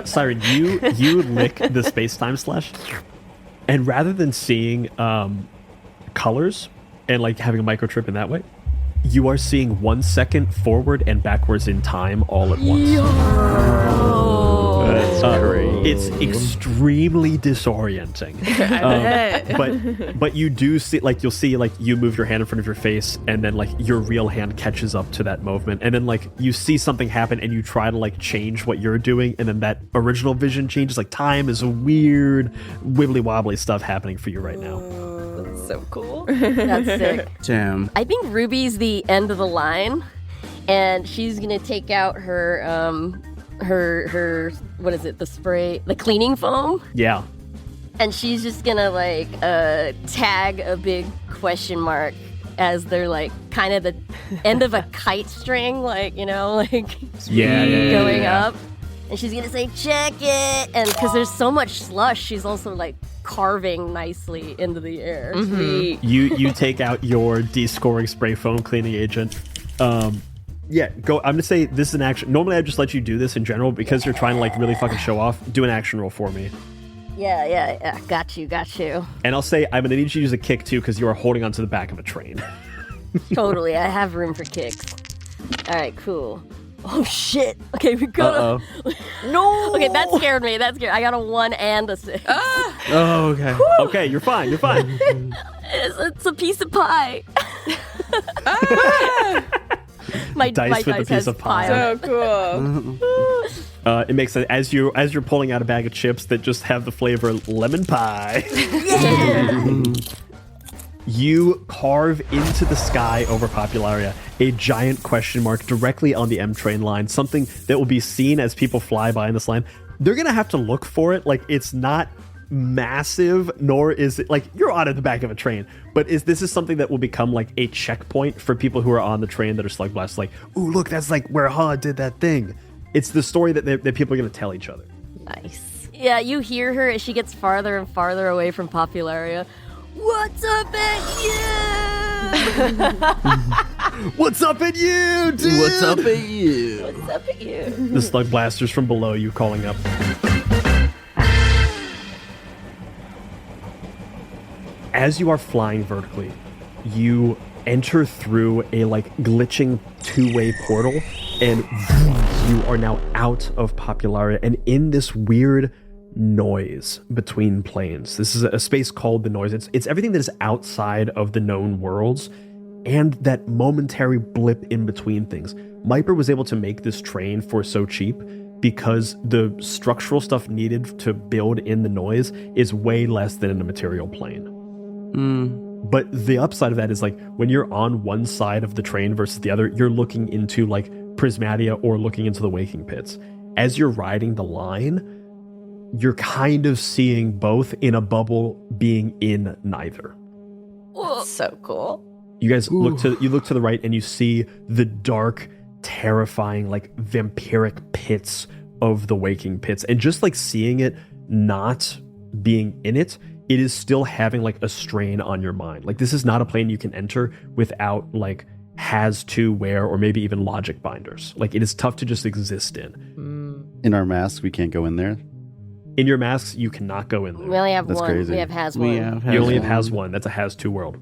Siren, you lick the space-time slush, and rather than seeing colors and like having a micro trip in that way, you are seeing 1 second forward and backwards in time all at once. That's great. It's extremely disorienting. But you do see, like, you'll see, like, you move your hand in front of your face, and then, like, your real hand catches up to that movement, and then, like, you see something happen, and you try to, like, change what you're doing, and then that original vision changes. Like, time is a weird, wibbly-wobbly stuff happening for you right now. That's so cool. That's sick. Damn. I think Ruby's the end of the line, and she's gonna take out her her what is it? The spray, the cleaning foam. Yeah. And she's just gonna like tag a big question mark as they're like kind of the end of a kite string, like, you know, like going up. And she's gonna say, check it. And because there's so much slush, she's also like carving nicely into the air. Mm-hmm. You take out your de-scoring spray foam cleaning agent. Yeah, go. I'm gonna say this is an action. Normally, I just let you do this in general because you're trying to like really fucking show off. Do an action roll for me. Yeah. Got you. And I'll say I'm gonna need you to use a kick too because you are holding onto the back of a train. Totally, I have room for kicks. All right, cool. Oh shit. Okay, we gotta. No. Okay, that scared me. I got a 1 and a 6. Oh, okay. Okay, you're fine. It's a piece of pie. My dice with a dice piece has of pie. So cool. It makes sense as you're pulling out a bag of chips that just have the flavor lemon pie. You carve into the sky over Popularia a giant question mark directly on the M train line, something that will be seen as people fly by in this line. They're gonna have to look for it. Like, it's not massive, nor is it like you're on at the back of a train, but this is something that will become like a checkpoint for people who are on the train that are Slugblasters. Like, ooh, look, that's like where Ha did that thing. It's the story that people are going to tell each other. Nice. Yeah, you hear her as she gets farther and farther away from Popularia. What's up at you? What's up at you, dude? What's up at you? What's up at you? The Slugblasters from below you calling up. As you are flying vertically, you enter through a like glitching two-way portal, and you are now out of Popularia and in this weird noise between planes. This is a space called the noise. It's everything that is outside of the known worlds and that momentary blip in between things. Myper was able to make this train for so cheap because the structural stuff needed to build in the noise is way less than in a material plane. But the upside of that is like when you're on one side of the train versus the other, you're looking into like Prismatia or looking into the Waking Pits. As you're riding the line, you're kind of seeing both in a bubble, being in neither. That's so cool. You guys look to the right and you see the dark, terrifying, like vampiric pits of the Waking Pits. And just like seeing it, not being in it, it is still having like a strain on your mind. Like, this is not a plane you can enter without like has to wear or maybe even logic binders. Like, it is tough to just exist in. In our masks, we can't go in there. In your masks, you cannot go in there. We only have That's one. crazy. We have has one. You only have has one. That's a has two world.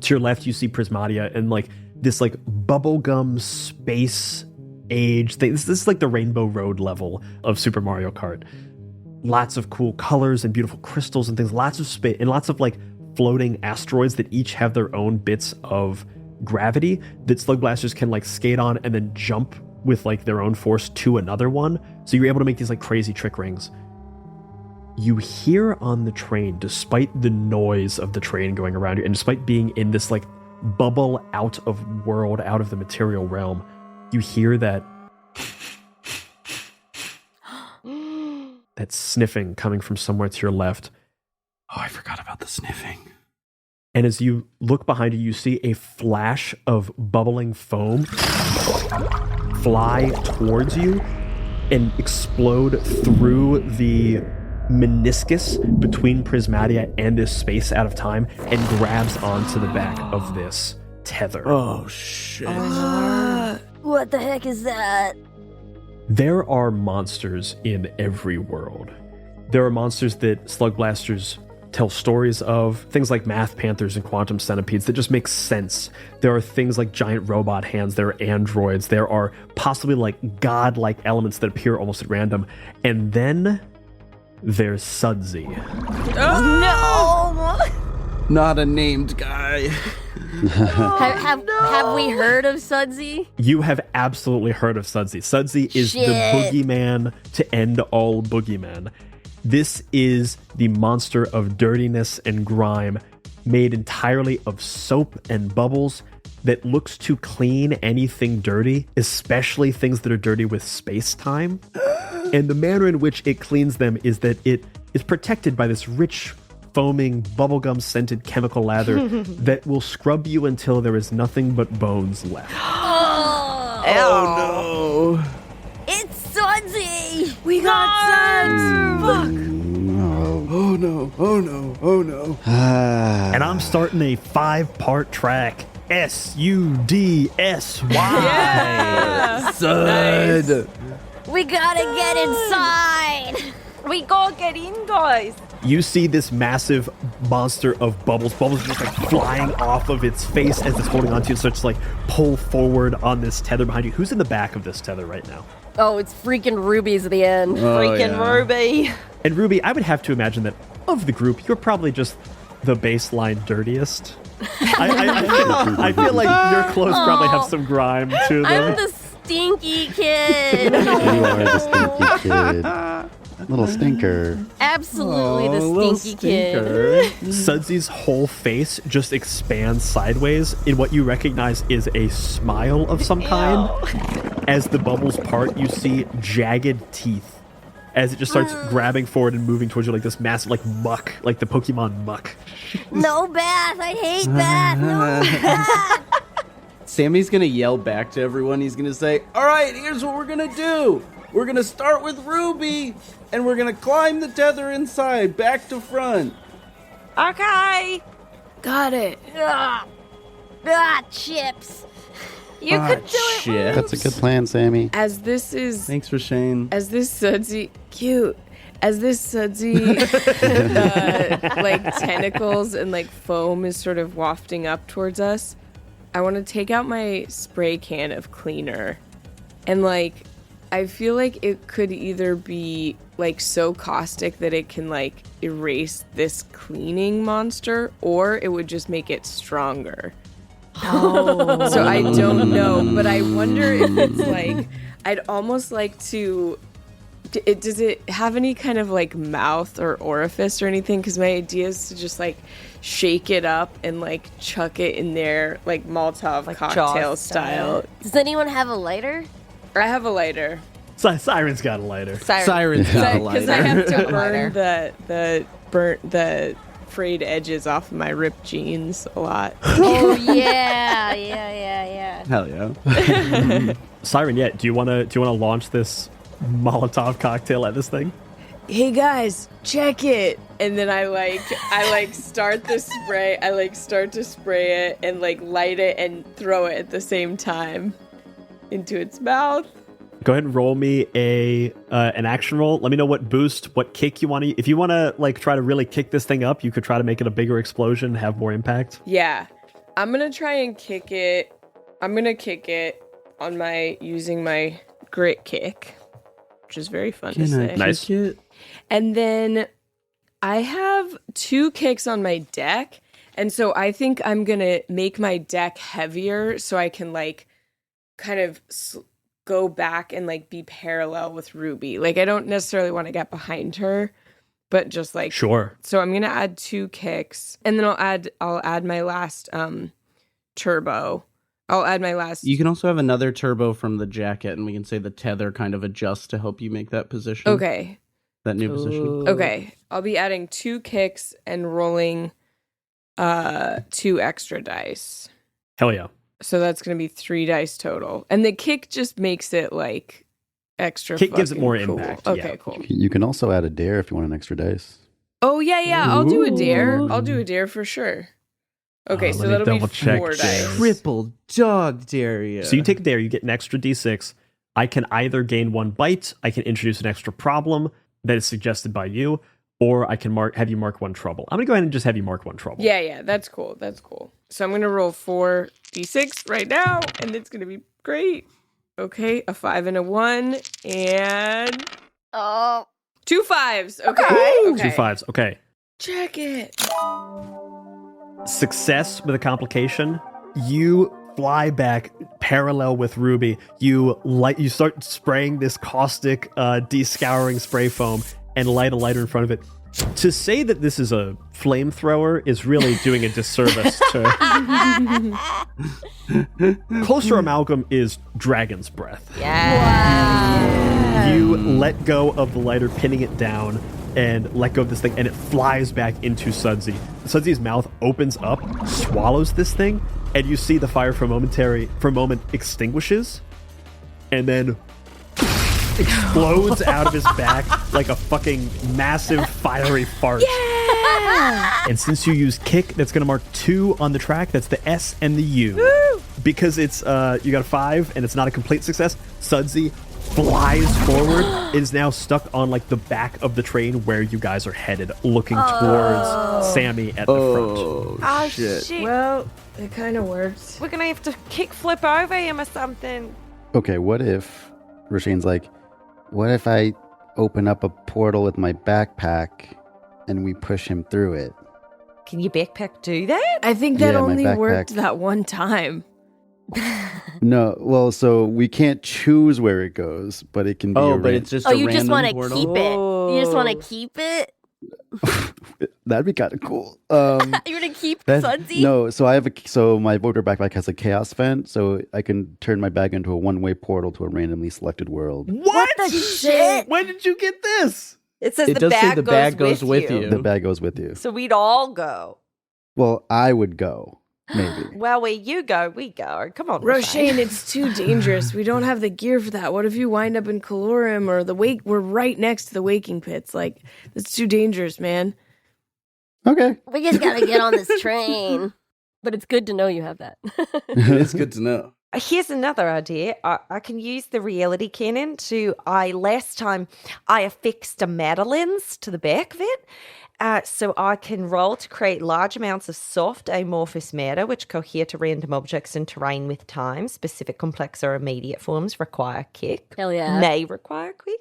To your left, you see Prismatia and like this like bubblegum space age thing. This is like the Rainbow Road level of Super Mario Kart. Lots of cool colors and beautiful crystals and things. Lots of space and lots of like floating asteroids that each have their own bits of gravity that Slugblasters can like skate on and then jump with like their own force to another one. So you're able to make these like crazy trick rings. You hear on the train, despite the noise of the train going around you, and despite being in this like bubble out of world, out of the material realm, you hear that that sniffing coming from somewhere to your left. Oh, I forgot about the sniffing. And as you look behind you, you see a flash of bubbling foam fly towards you and explode through the meniscus between Prismatia and this space out of time and grabs onto the back of this tether. Oh, shit. What the heck is that? There are monsters in every world. There are monsters that Slugblasters tell stories of, things like math panthers and quantum centipedes that just make sense. There are things like giant robot hands, there are androids, there are possibly like godlike elements that appear almost at random. And then there's Sudsy. No! Not a named guy. Have we heard of Sudsy? You have absolutely heard of Sudsy. Sudsy is the boogeyman to end all boogeymen. This is the monster of dirtiness and grime, made entirely of soap and bubbles, that looks to clean anything dirty, especially things that are dirty with space-time. And the manner in which it cleans them is that it is protected by this rich, foaming, bubblegum-scented chemical lather that will scrub you until there is nothing but bones left. Oh, no. It's Sudsy! We got Suds! Fuck! Oh, no. Oh, no. Oh, no. And I'm starting a 5-part track. SUDSY. Yeah. Sud. Nice. We gotta get inside! We gotta get in, guys. You see this massive monster of bubbles. Bubbles just like flying off of its face as it's holding onto you. So it's like pull forward on this tether behind you. Who's in the back of this tether right now? Oh, it's freaking Ruby's at the end. Freaking Ruby. And Ruby, I would have to imagine that of the group, you're probably just the baseline dirtiest. I feel like your clothes probably have some grime to them. I'm the stinky kid. You are the stinky kid. Little stinker. Absolutely the stinky kid. Sudsy's whole face just expands sideways in what you recognize is a smile of some kind. As the bubbles part, you see jagged teeth as it just starts grabbing forward and moving towards you like this massive like muck, like the Pokemon muck. No bath. I hate bath. No bath. Sammy's gonna yell back to everyone. He's gonna say, all right, here's what we're gonna do. We're gonna start with Ruby, and we're gonna climb the tether inside, back to front. Okay. Got it. Chips. You could do it. Shit. That's a good plan, Sammy. As this is Thanks for Shane. as this Sudsy cute. As this Sudsy like tentacles and like foam is sort of wafting up towards us, I want to take out my spray can of cleaner. And like I feel like it could either be like so caustic that it can like erase this cleaning monster, or it would just make it stronger. Oh. So I don't know, but I wonder if it's like, I'd almost like to, does it have any kind of like mouth or orifice or anything? Because my idea is to just like shake it up and like chuck it in there like Molotov like cocktail style. Does anyone have a lighter? I have a lighter. Siren's got a lighter. Siren's got a Because lighter. I have to burn the frayed edges off of my ripped jeans a lot. Oh yeah. Hell yeah. Siren, yeah. Do you want to launch this Molotov cocktail at this thing? Hey guys, check it. And then I start to spray it and like light it and throw it at the same time into its mouth. Go ahead and roll me an action roll. Let me know what boost, what kick you want to. If you want to like try to really kick this thing up, you could try to make it a bigger explosion, have more impact. Yeah, I'm gonna try and kick it. I'm gonna kick it on using my grit kick, which is very fun to say. Nice. And then I have 2 kicks on my deck, and so I think I'm gonna make my deck heavier so I can like kind of go back and like be parallel with Ruby. Like I don't necessarily want to get behind her, but just like Sure. So I'm gonna add 2 kicks, and then I'll add my last turbo. I'll add my last. You can also have another turbo from the jacket, and we can say the tether kind of adjusts to help you make that position. Okay. That new position. Okay. I'll be adding 2 kicks and rolling 2 extra dice. Hell yeah. So that's going to be 3 dice total. And the kick just makes it like extra. Kick gives it more cool. impact. Okay, yeah. cool. You can also add a dare if you want an extra dice. Oh, yeah. I'll do a dare. I'll do a dare for sure. Okay, so that'll be 4 dice. Triple dog dare you. So you take a dare, you get an extra d6. I can either gain 1 bite, I can introduce an extra problem that is suggested by you, or I can have you mark 1 trouble. I'm going to go ahead and just have you mark 1 trouble. Yeah, that's cool. So I'm going to roll 4 d6 right now, and it's going to be great. Okay, a 5 and a 1, and 2 5s. Okay. 2 5s, okay. Check it. Success with a complication. You fly back parallel with Ruby. You start spraying this caustic descouring spray foam and light a lighter in front of it. To say that this is a flamethrower is really doing a disservice to... Closer amalgam is dragon's breath. Yeah. You let go of the lighter, pinning it down, and let go of this thing, and it flies back into Sudsy. Sudsy's mouth opens up, swallows this thing, and you see the fire for a moment extinguishes, and then explodes out of his back like a fucking massive fiery fart. Yeah! And since you use kick, that's going to mark 2 on the track. That's the S and the U. Woo! Because it's you got a 5 and it's not a complete success, Sudsy flies forward, is now stuck on like the back of the train where you guys are headed, looking towards Sammy at the front. Oh, shit. Well, it kind of works. We're going to have to kick flip over him or something. Okay, what if Rashane's like, what if I open up a portal with my backpack and we push him through it? Can your backpack do that? I think that Yeah, my only backpack. worked that one time. No, well, so we can't choose where it goes, but it can be a but it's just Oh, a you random just want to portal? keep it. You just want to keep it? That'd be kind of cool. You're going to keep Sudsy? No, so my voter backpack has a chaos vent, so I can turn my bag into a one-way portal to a randomly selected world. What the shit? When did you get this? It says It the does say bag the bag goes with you. The bag goes with you. So we'd all go. Well, I would go, maybe. Well, where you go, we go. Come on, Roshane, it's too dangerous. We don't have the gear for that. What if you wind up in Calorum or the wake? We're right next to the waking pits. Like, it's too dangerous, man. Okay. We just got to get on this train. But it's good to know you have that. It's good to know. Here's another idea. I can use the reality cannon last time I affixed a matter lens to the back of it. So I can roll to create large amounts of soft amorphous matter, which cohere to random objects in terrain with time. Specific complex or immediate forms require kick. Hell yeah. May require quick.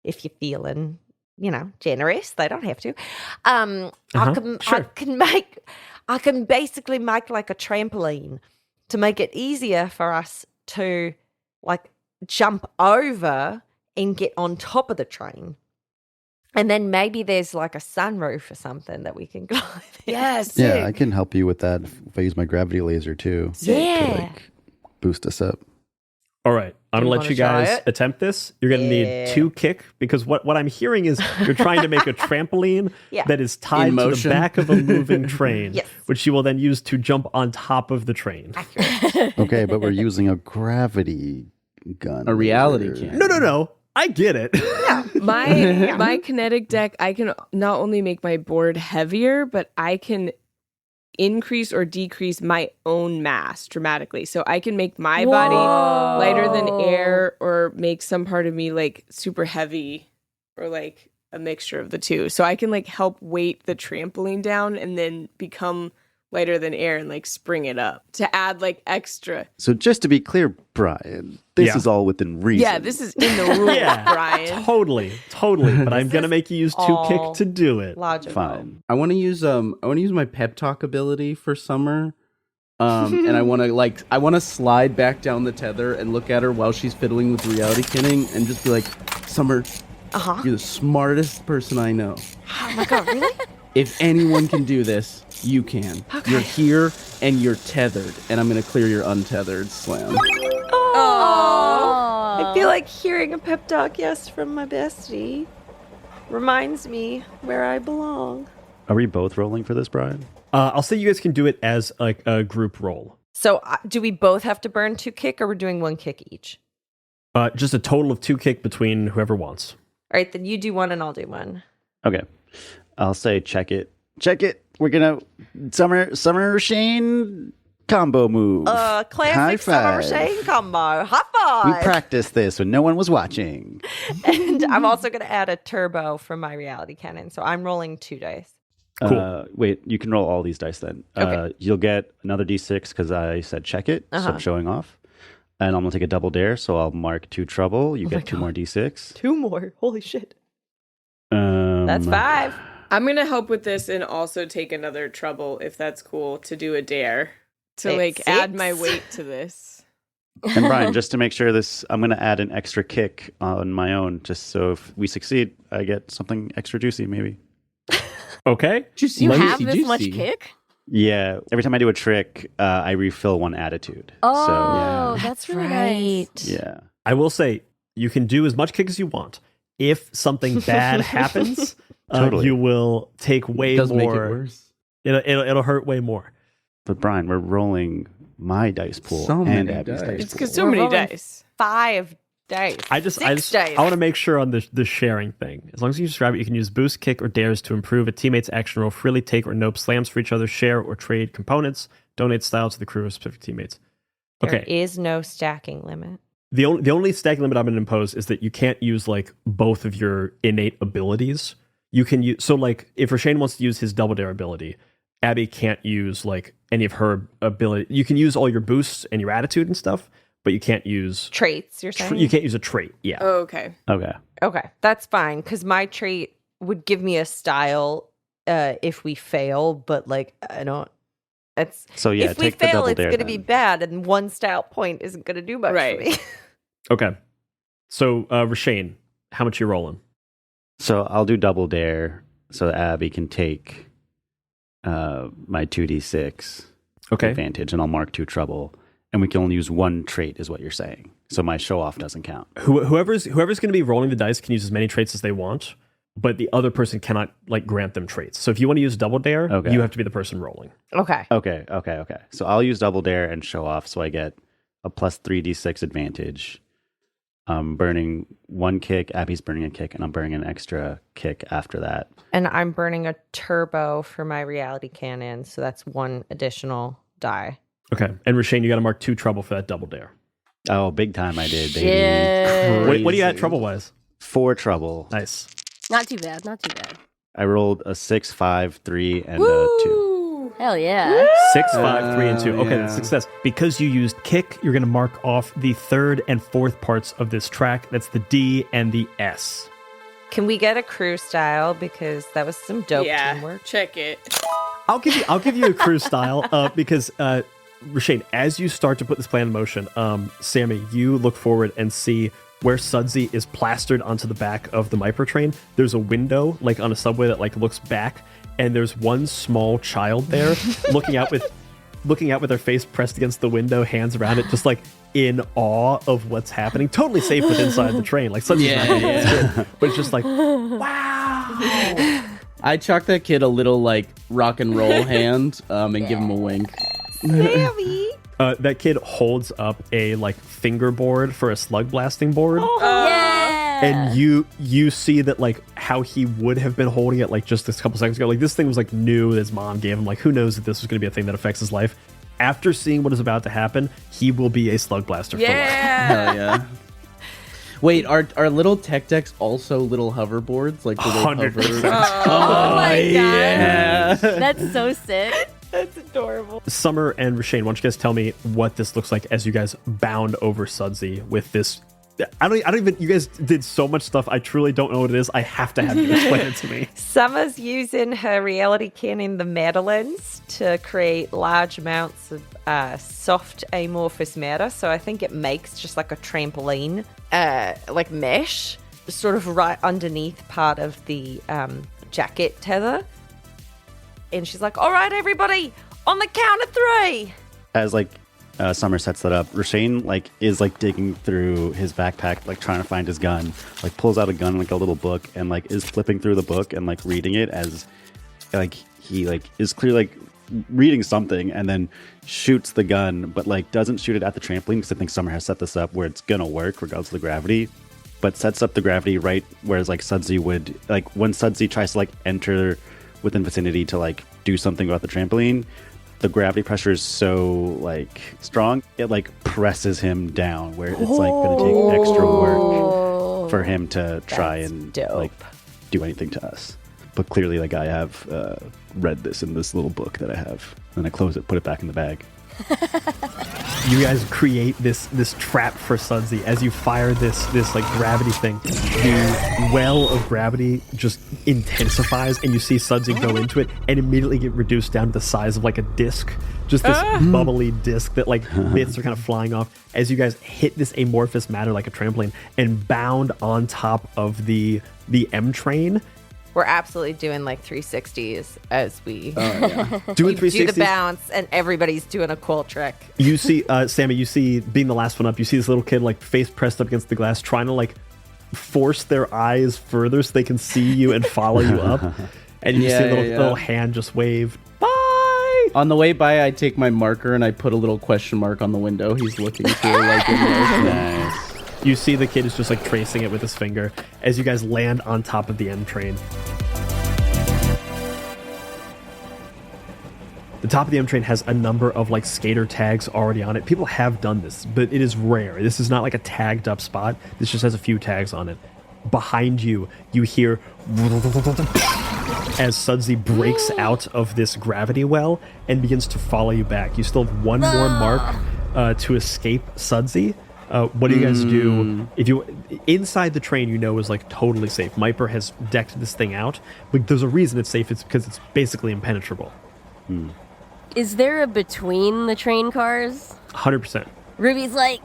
If you're feeling, generous, they don't have to. I can basically make like a trampoline to make it easier for us to like jump over and get on top of the train. And then maybe there's like a sunroof or something that we can climb in. Yes. Yeah, I can help you with that if I use my gravity laser too. Yeah. To like boost us up. All right, I'm Do you going to let wanna you try guys it? attempt this. You're going to need 2 kick, because what I'm hearing is you're trying to make a trampoline that is tied to the motion. back of a moving train, Yes. which you will then use to jump on top of the train. Okay, but we're using a gravity gun. A reality laser. cannon. No. I get it. My kinetic deck, I can not only make my board heavier, but I can increase or decrease my own mass dramatically. So I can make my body lighter than air, or make some part of me like super heavy, or like a mixture of the two. So I can like help weight the trampoline down and then become lighter than air and like spring it up to add like extra. So just to be clear, Brian, this is all within reason. Yeah, this is in the rules, Brian. Totally. But I'm going to make you use 2 kick to do it. Logical. Fine. I want to use my pep talk ability for Summer. And I want to slide back down the tether and look at her while she's fiddling with reality canning and just be like, Summer, you're the smartest person I know. Oh my God, really? If anyone can do this, you can. Okay. You're here and you're tethered, and I'm going to clear your untethered slam. I feel like hearing a pep talk, from my bestie reminds me where I belong. Are we both rolling for this, Brian? I'll say you guys can do it as like a group roll. So do we both have to burn 2 kick, or we're doing 1 kick each? Just a total of 2 kick between whoever wants. All right, then you do 1 and I'll do 1. Okay. I'll say check it. Check it. We're gonna Summer Shane combo move. Classic Summer Shane combo. High five. We practiced this when no one was watching. And I'm also gonna add a turbo from my reality cannon. So I'm rolling 2 dice. Cool. Wait, you can roll all these dice then. Okay. You'll get another d6 because I said check it, so I'm showing off. And I'm going to take a double dare, so I'll mark 2 trouble. You get 2 more d6. 2 more. Holy shit. That's 5. I'm going to help with this and also take another trouble, if that's cool, to do a dare. To, It's add 6. my weight to this. And Brian, just to make sure I'm going to add an extra kick on my own, just so if we succeed, I get something extra juicy, maybe. Okay. You have this much kick? Yeah. Every time I do a trick, I refill 1 attitude. Oh, So, yeah. that's really nice. Yeah. I will say you can do as much kick as you want. If something bad happens, Totally. you will take way It does more. make it worse. It'll hurt way more. But Brian, we're rolling my dice pool So and many Abby's dice. dice It's pool. because so We're many rolling dice. 5 dice. I 6 I dice. want to make sure on the sharing thing. As long as you describe it, you can use boost, kick, or dares to improve a teammate's action roll, freely take or nope slams for each other, share or trade components, donate style to the crew of specific teammates. There Okay. is no stacking limit. The only stacking limit I'm going to impose is that you can't use like both of your innate abilities. You can use, so like if Rashane wants to use his double dare ability, Abby can't use like any of her ability. You can use all your boosts and your attitude and stuff, but you can't use Traits, you're saying? you can't use a trait. Yeah. Oh, okay. Okay. Okay, that's fine, because my trait would give me a style if we fail, but like, I don't. It's So yeah, if we take the fail, double it's dare going to be then. bad, and 1 style point isn't going to do much Right. for me. Okay. So Rashane, how much you rolling? So I'll do double dare so Abby can take my 2d6 Okay. advantage, and I'll mark 2 trouble. And we can only use 1 trait, is what you're saying. So my show off doesn't count. Whoever's going to be rolling the dice can use as many traits as they want, but the other person cannot like grant them traits. So if you want to use double dare, Okay. you have to be the person rolling. Okay. Okay. So I'll use double dare and show off, so I get a plus 3d6 advantage. I'm burning 1 kick, Abby's burning a kick, and I'm burning an extra kick after that. And I'm burning a turbo for my reality cannon, so that's 1 additional die. Okay. And Rashane, you got to mark 2 trouble for that double dare. Oh, big time I did, baby. Shit. What do you at trouble wise? 4 trouble. Nice. Not too bad. Not too bad. I rolled a 6, 5, 3, and a 2. Hell yeah. 6, 5, 3, and 2. Okay, yeah. that's success. Because you used kick, you're going to mark off the 3rd and 4th parts of this track. That's the D and the S. Can we get a crew style, because that was some dope Yeah, teamwork? check it. I'll give you a crew style because Rashane, as you start to put this plan in motion, Sammy, you look forward and see where Sudsy is plastered onto the back of the Myper train. There's a window like on a subway that like looks back, and there's one small child there looking out with their face pressed against the window, hands around it, just like in awe of what's happening. Totally safe with inside the train. Like Sudsy's not gonna get scared, but it's just like, wow. I chalk that kid a little like rock and roll hand and give him a wink. Sammy! That kid holds up a like fingerboard for a slug blasting board. Yeah. And you see that like how he would have been holding it like just a couple seconds ago. Like this thing was like new that his mom gave him. Like who knows that this was going to be a thing that affects his life. After seeing what is about to happen, he will be a Slugblaster for life. Hell yeah. Wait, are little tech decks also little hoverboards? Like do they 100%. hover? Oh my god. Yeah. That's so sick. That's adorable. Summer and Rashane, why don't you guys tell me what this looks like as you guys bound over Sudsy with this? I don't even. You guys did so much stuff. I truly don't know what it is. I have to have you explain it to me. Summer's using her reality cannon, the Madeleines, to create large amounts of soft amorphous matter. So I think it makes just like a trampoline, like mesh, sort of right underneath part of the jacket tether. And she's like, all right, everybody, on the count of 3. As like Summer sets that up, Rashane like is like digging through his backpack, like trying to find his gun, like pulls out a gun, like a little book, and like is flipping through the book and like reading it as like he like is clearly like reading something and then shoots the gun, but like doesn't shoot it at the trampoline because I think Summer has set this up where it's gonna work regardless of the gravity, but sets up the gravity right whereas like Sudsy would, like when Sudsy tries to like enter within vicinity to like do something about the trampoline, the gravity pressure is so like strong it like presses him down where it's like gonna take extra work for him to try and like do anything to us. But clearly like I have read this in this little book that I have. Then I close it, put it back in the bag. You guys create this trap for Sudsy as you fire this like gravity thing. The well of gravity just intensifies, and you see Sudsy go into it and immediately get reduced down to the size of like a disc. Just this bubbly disc that like bits are kind of flying off as you guys hit this amorphous matter like a trampoline and bound on top of the M train. We're absolutely doing like 360s as we doing 360s. Do the bounce, and everybody's doing a cool trick. You see, Sammy, you see, being the last one up, you see this little kid like face pressed up against the glass trying to like force their eyes further so they can see you and follow you up. And you see a little hand just wave. Bye! On the way by, I take my marker and I put a little question mark on the window he's looking through. Like in Nice. You see the kid is just like tracing it with his finger as you guys land on top of the M train. The top of the M train has a number of like skater tags already on it. People have done this, but it is rare. This is not like a tagged up spot. This just has a few tags on it. Behind you, you hear as Sudsy breaks out of this gravity well and begins to follow you back. You still have one more mark to escape Sudsy. What do you guys do? If you inside the train, you know is like totally safe. Myper has decked this thing out, but there's a reason it's safe. It's because it's basically impenetrable. Is there a between the train cars? 100%. Ruby's like,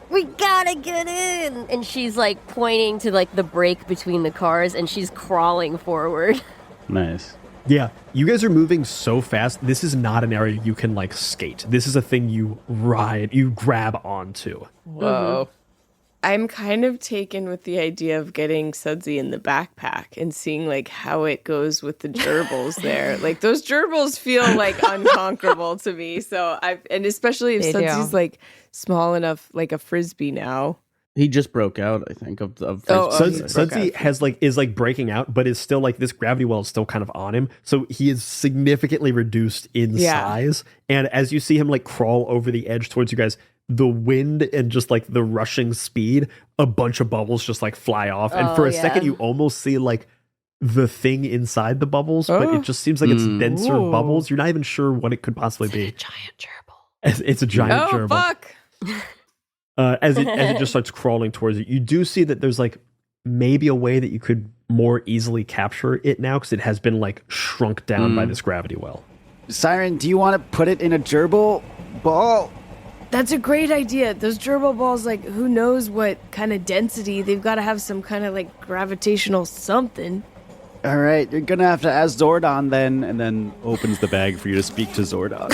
we gotta get in, and she's like pointing to like the break between the cars, and she's crawling forward. Nice. Yeah, you guys are moving so fast. This is not an area you can like skate. This is a thing you grab onto. Whoa. I'm kind of taken with the idea of getting Sudsy in the backpack and seeing like how it goes with the gerbils there. Like those gerbils feel like unconquerable to me. So and especially if Sudsy's like small enough, like a frisbee now. He just broke out, I think, of Sudsy is breaking out, but is still like this gravity well is still kind of on him. So he is significantly reduced in size. And as you see him like crawl over the edge towards you guys, the wind and just like the rushing speed, a bunch of bubbles just like fly off. And for a second, you almost see like the thing inside the bubbles, but it just seems like it's denser bubbles. You're not even sure what it could possibly be. A giant gerbil. It's a giant gerbil. Oh, fuck. As it just starts crawling towards you, you do see that there's like maybe a way that you could more easily capture it now because it has been like shrunk down by this gravity well. Siren, do you want to put it in a gerbil ball? That's a great idea. Those gerbil balls, like, who knows what kind of density? They've got to have some kind of like gravitational something. All right, you're gonna have to ask Zordon then, and then opens the bag for you to speak to Zordon.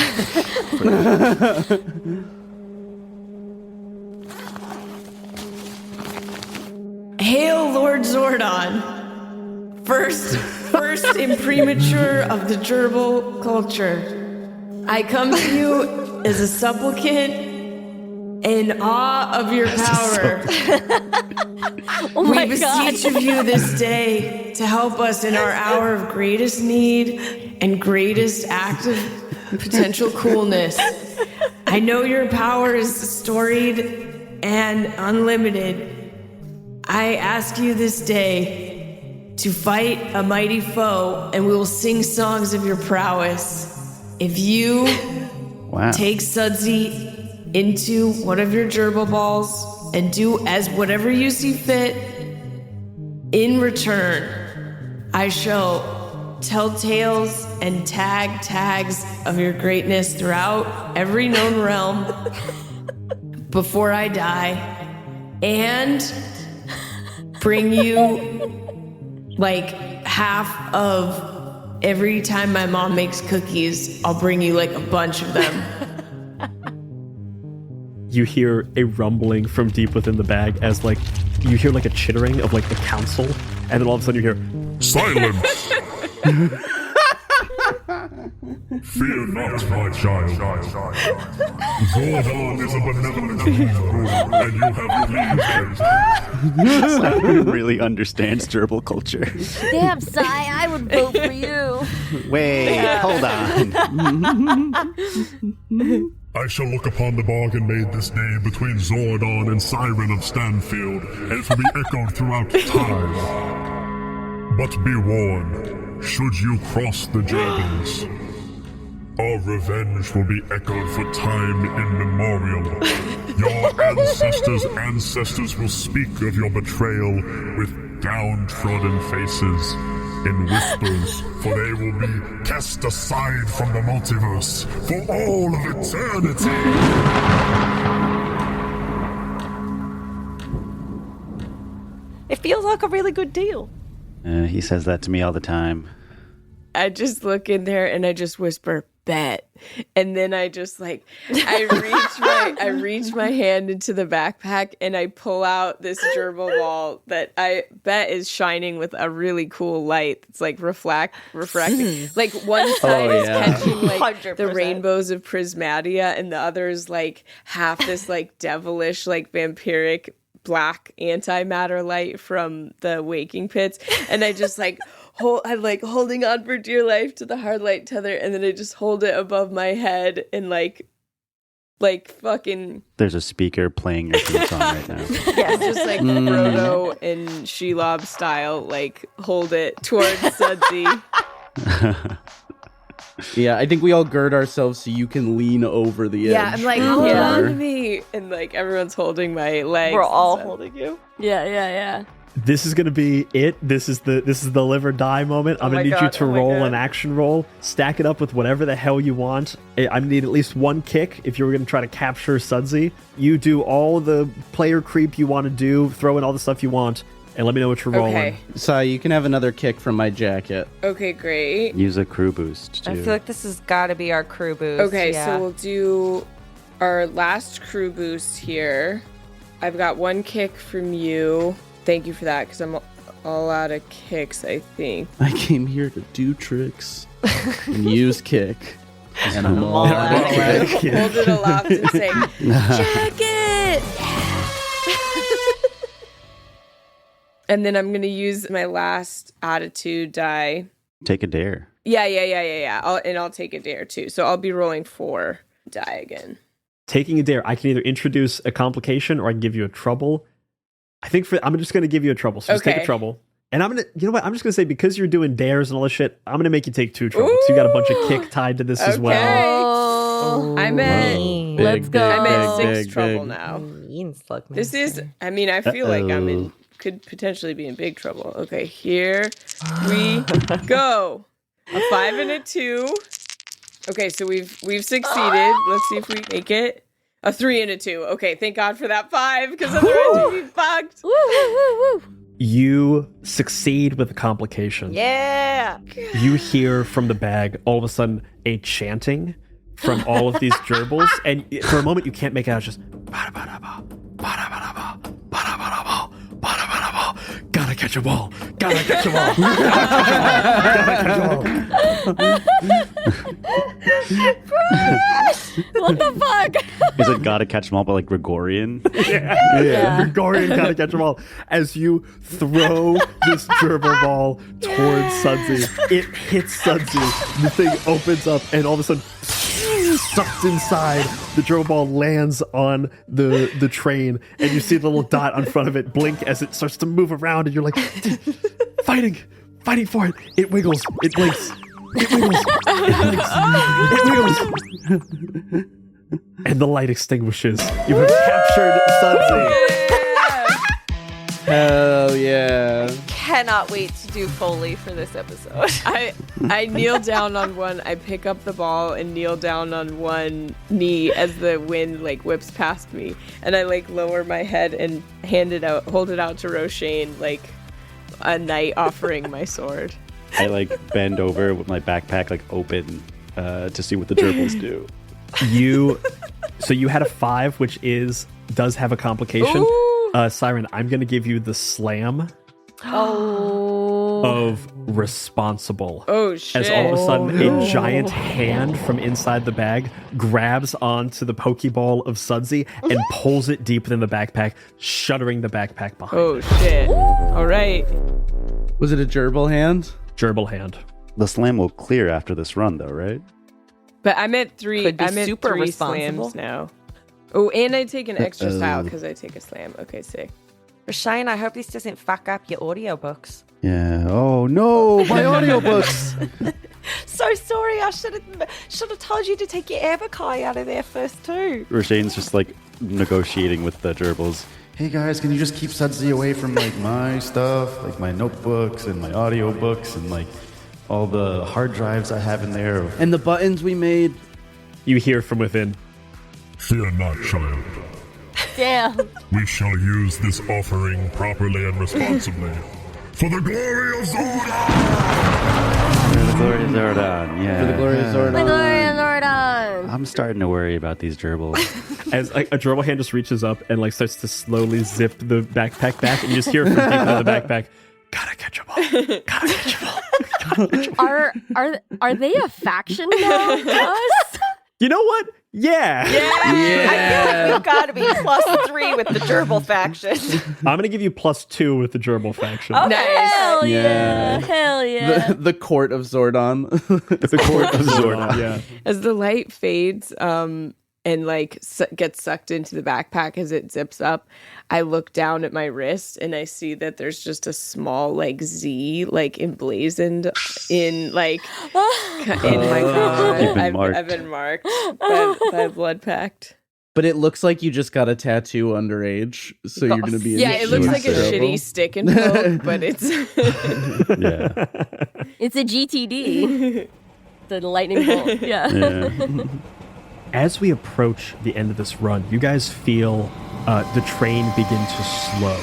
Hail, Lord Zordon! First imprimatur of the gerbil culture. I come to you as a supplicant in awe of your power. We beseech of you this day to help us in our hour of greatest need and greatest act of potential coolness. I know your power is storied and unlimited. I ask you this day to fight a mighty foe, and we will sing songs of your prowess. If you take Sudsy into one of your gerbil balls and do as whatever you see fit, in return, I shall tell tales and tag tags of your greatness throughout every known realm before I die, and bring you like half of every time my mom makes cookies. I'll bring you like a bunch of them. You hear a rumbling from deep within the bag as like you hear like a chittering of like the council, and then all of a sudden you hear silence. Fear not, my child. Zordon is a benevolent ruler, and you have pleased him. Siren really understands gerbil culture. Damn, Sai, I would vote for you. Wait, hold on. I shall look upon the bargain made this day between Zordon and Siren of Stanfield, and it will be echoed throughout time. But be warned, should you cross the gerbils, our revenge will be echoed for time immemorial. Your ancestors will speak of your betrayal with downtrodden faces in whispers, for they will be cast aside from the multiverse for all of eternity. It feels like a really good deal. He says that to me all the time. I just look in there and I just whisper, bet. And then I just I reach my hand into the backpack and I pull out this gerbil ball that I bet is shining with a really cool light. It's like refracting. Like one side is catching like 100%. the rainbows of prismatia and the other is like half this like devilish, like vampiric black antimatter light from the waking pits. And I just I'm like holding on for dear life to the hard light tether, and then I just hold it above my head and like fucking. There's a speaker playing your theme song right now. Yeah, just like Frodo and Shelob style, like hold it towards Sudsy. Yeah, I think we all gird ourselves so you can lean over the edge. Yeah, I'm like, hold on to me, and like everyone's holding my legs. We're all holding you. Yeah. This is gonna be it. This is the live or die moment. I'm gonna need you to roll an action roll. Stack it up with whatever the hell you want. I need at least one kick if you were gonna try to capture Sudsy. You do all the player creep you want to do. Throw in all the stuff you want, and let me know what you're rolling. Okay. So you can have another kick from my jacket. Okay, great. Use a crew boost, too. I feel like this has got to be our crew boost. Okay, yeah. so we'll do our last crew boost here. I've got one kick from you. Thank you for that, because I'm all out of kicks, I think. I came here to do tricks and use kick. And I'm all out of kick. Hold it aloft and say, check it! And then I'm going to use my last attitude die. Take a dare. Yeah. I'll take a dare, too. So I'll be rolling 4 die again. Taking a dare, I can either introduce a complication or I can give you a trouble. I'm just going to give you a trouble. So just take a trouble. And I'm going to, you know what? I'm just going to say, because you're doing dares and all this shit, I'm going to make you take 2 troubles. So you got a bunch of kick tied to this as well. I'm at, Let's go. I'm at 6 trouble now. Mean Slugmaster. This is, I mean, I feel like could potentially be in big trouble. Okay, here we go. A 5 and a 2. Okay, so we've succeeded. Let's see if we make it. A 3 and a 2. Okay, thank God for that 5, because otherwise we'd be fucked. You succeed with the complication. Yeah. You hear from the bag all of a sudden a chanting from all of these gerbils, and for a moment you can't make it out. It's just gotta catch a ball. Gotta catch a ball. Gotta catch a ball. What the fuck? Is it gotta catch them all, but like Gregorian? Yeah. Gregorian gotta catch them all. As you throw this gerbil ball towards Sudsy, it hits Sudsy. The thing opens up, and all of a sudden, sucked inside. The gerbil ball lands on the train, and you see the little dot on front of it blink as it starts to move around, and you're like, fighting for it. It wiggles. It blinks. It wiggles. It wiggles. And the light extinguishes. You have captured Sudsy. Hell yeah. Cannot wait to do Foley for this episode. I kneel down on one. I pick up the ball and kneel down on one knee as the wind like whips past me, and I like lower my head and hold it out to Roshane like a knight offering my sword. I like bend over with my backpack like open to see what the gerbils do. So you had a 5, which does have a complication. Siren, I'm going to give you the slam. Oh. of responsible. Oh, shit. As all of a sudden, a giant hand from inside the bag grabs onto the Pokeball of Sudsy and pulls it deep within the backpack, shuttering the backpack behind. Oh, shit. All right. Was it a gerbil hand? Gerbil hand. The slam will clear after this run, though, right? But I'm at three. Could be I'm at super 3 responsible. slams now. Oh, and I take an extra style because I take a slam. Okay, sick. Rashane, I hope this doesn't fuck up your audiobooks. Yeah. Oh no, my audiobooks. So sorry, I should have told you to take your Abakai out of there first too. Rashane's just like negotiating with the gerbils. Hey guys, can you just keep Sudsy away from like my stuff, like my notebooks and my audiobooks and like all the hard drives I have in there. And the buttons we made. You hear from within. Fear not, child. Damn. We shall use this offering properly and responsibly. For the glory of Zordon! For the glory of Zordon, yeah. For the glory of Zordon. The glory of Zordon. I'm starting to worry about these gerbils. As like, a gerbil hand just reaches up and like starts to slowly zip the backpack back, and you just hear from deep into the backpack, gotta catch them all. Gotta catch them all. Gotta catch 'em all. Are they a faction now to us? You know what? Yeah. I feel like we've got to be +3 with the gerbil faction. I'm gonna give you +2 with the gerbil faction. Okay. Hell yeah. Yeah. Hell yeah. The court of Zordon. The court of Zordon. Yeah. As the light fades, and like gets sucked into the backpack as it zips up, I look down at my wrist and I see that there's just a small like Z like emblazoned in like in my god. You've been marked. I've been marked by blood pact. But it looks like you just got a tattoo underage, so you're going to be. Yeah, it looks like a terrible. shitty stick and poke, but it's Yeah. It's a GTD. The lightning bolt. Yeah. Yeah. As we approach the end of this run, you guys feel the train begin to slow.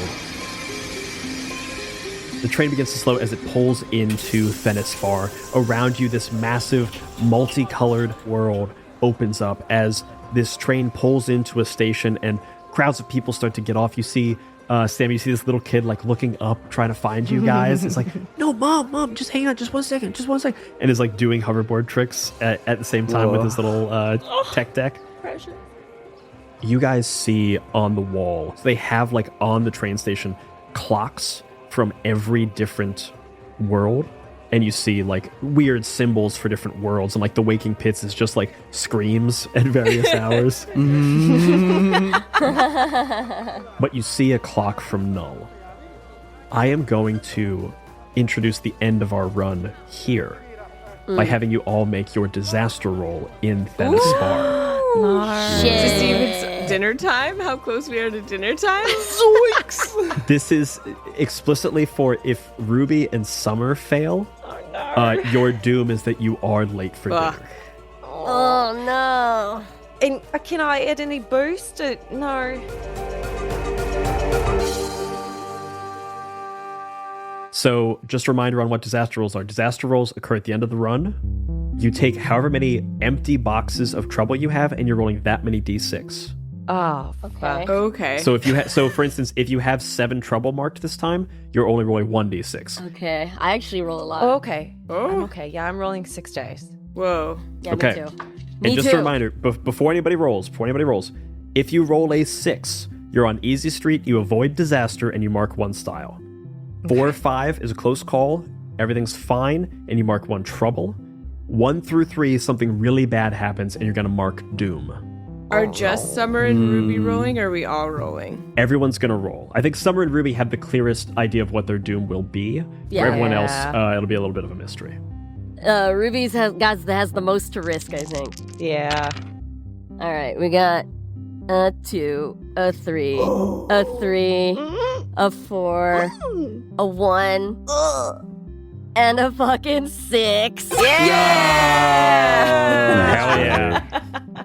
The train begins to slow as it pulls into Fennisfar. Around you, this massive, multicolored world opens up as this train pulls into a station and crowds of people start to get off. You see, Sam, you see this little kid like looking up, trying to find you guys. It's like, no, mom, just hang on, just 1 second. And is like doing hoverboard tricks at the same time with his little tech deck. precious. You guys see on the wall, so they have like on the train station clocks from every different world. And you see like weird symbols for different worlds, and like the Waking Pits is just like screams at various hours. But you see a clock from Null. I am going to introduce the end of our run here by having you all make your disaster roll in Fennisfar. Shit. To see if it's dinner time, how close we are to dinner time. Zoinks! This is explicitly for if Ruby and Summer fail. Your doom is that you are late for Fuck. dinner. Oh no. And can I add any boost? No. So, just a reminder on what disaster rolls are. Disaster rolls occur at the end of the run. You take however many empty boxes of trouble you have, and you're rolling that many d6. Oh, fuck. Okay. So, so for instance, if you have 7 trouble marked this time, you're only rolling 1d6. Okay. I actually roll a lot. Oh, okay. Oh. I'm okay. Yeah, I'm rolling 6 days. Whoa. Yeah, Okay. me too. And Me just too. a reminder, before anybody rolls, if you roll a 6, you're on easy street, you avoid disaster, and you mark 1 style. 4 or 5 is a close call, everything's fine, and you mark 1 trouble. 1 through 3, something really bad happens, and you're going to mark doom. Are just Summer and Ruby rolling, or are we all rolling? Everyone's going to roll. I think Summer and Ruby have the clearest idea of what their doom will be. Yeah. For everyone else, Yeah. it'll be a little bit of a mystery. Ruby's has the most to risk, I think. Yeah. All right, we got a 2, a 3, a 3, a 4, a 1, and a fucking 6. Yeah! Hell yeah.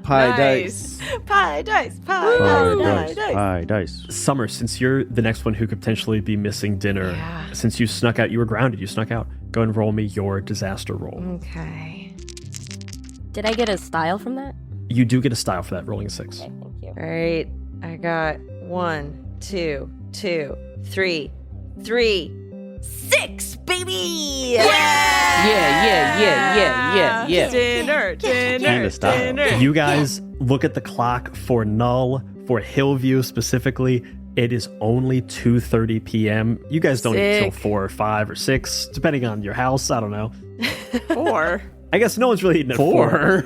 Pie Nice. dice. Pie dice. Pie dice. Summer, since you're the next one who could potentially be missing dinner, since you snuck out, you were grounded, you snuck out, go and roll me your disaster roll. Okay. Did I get a style from that? You do get a style for that, rolling a 6. Okay, thank you. All right. I got 1, 2, 2, 3, 3. 6, baby! Yeah. Dinner. Kinda style. You guys look at the clock for Null, for Hillview specifically. It is only 2:30 p.m. You guys don't eat till 4 or 5 or 6, depending on your house. I don't know. 4. I guess no one's really eating at 4.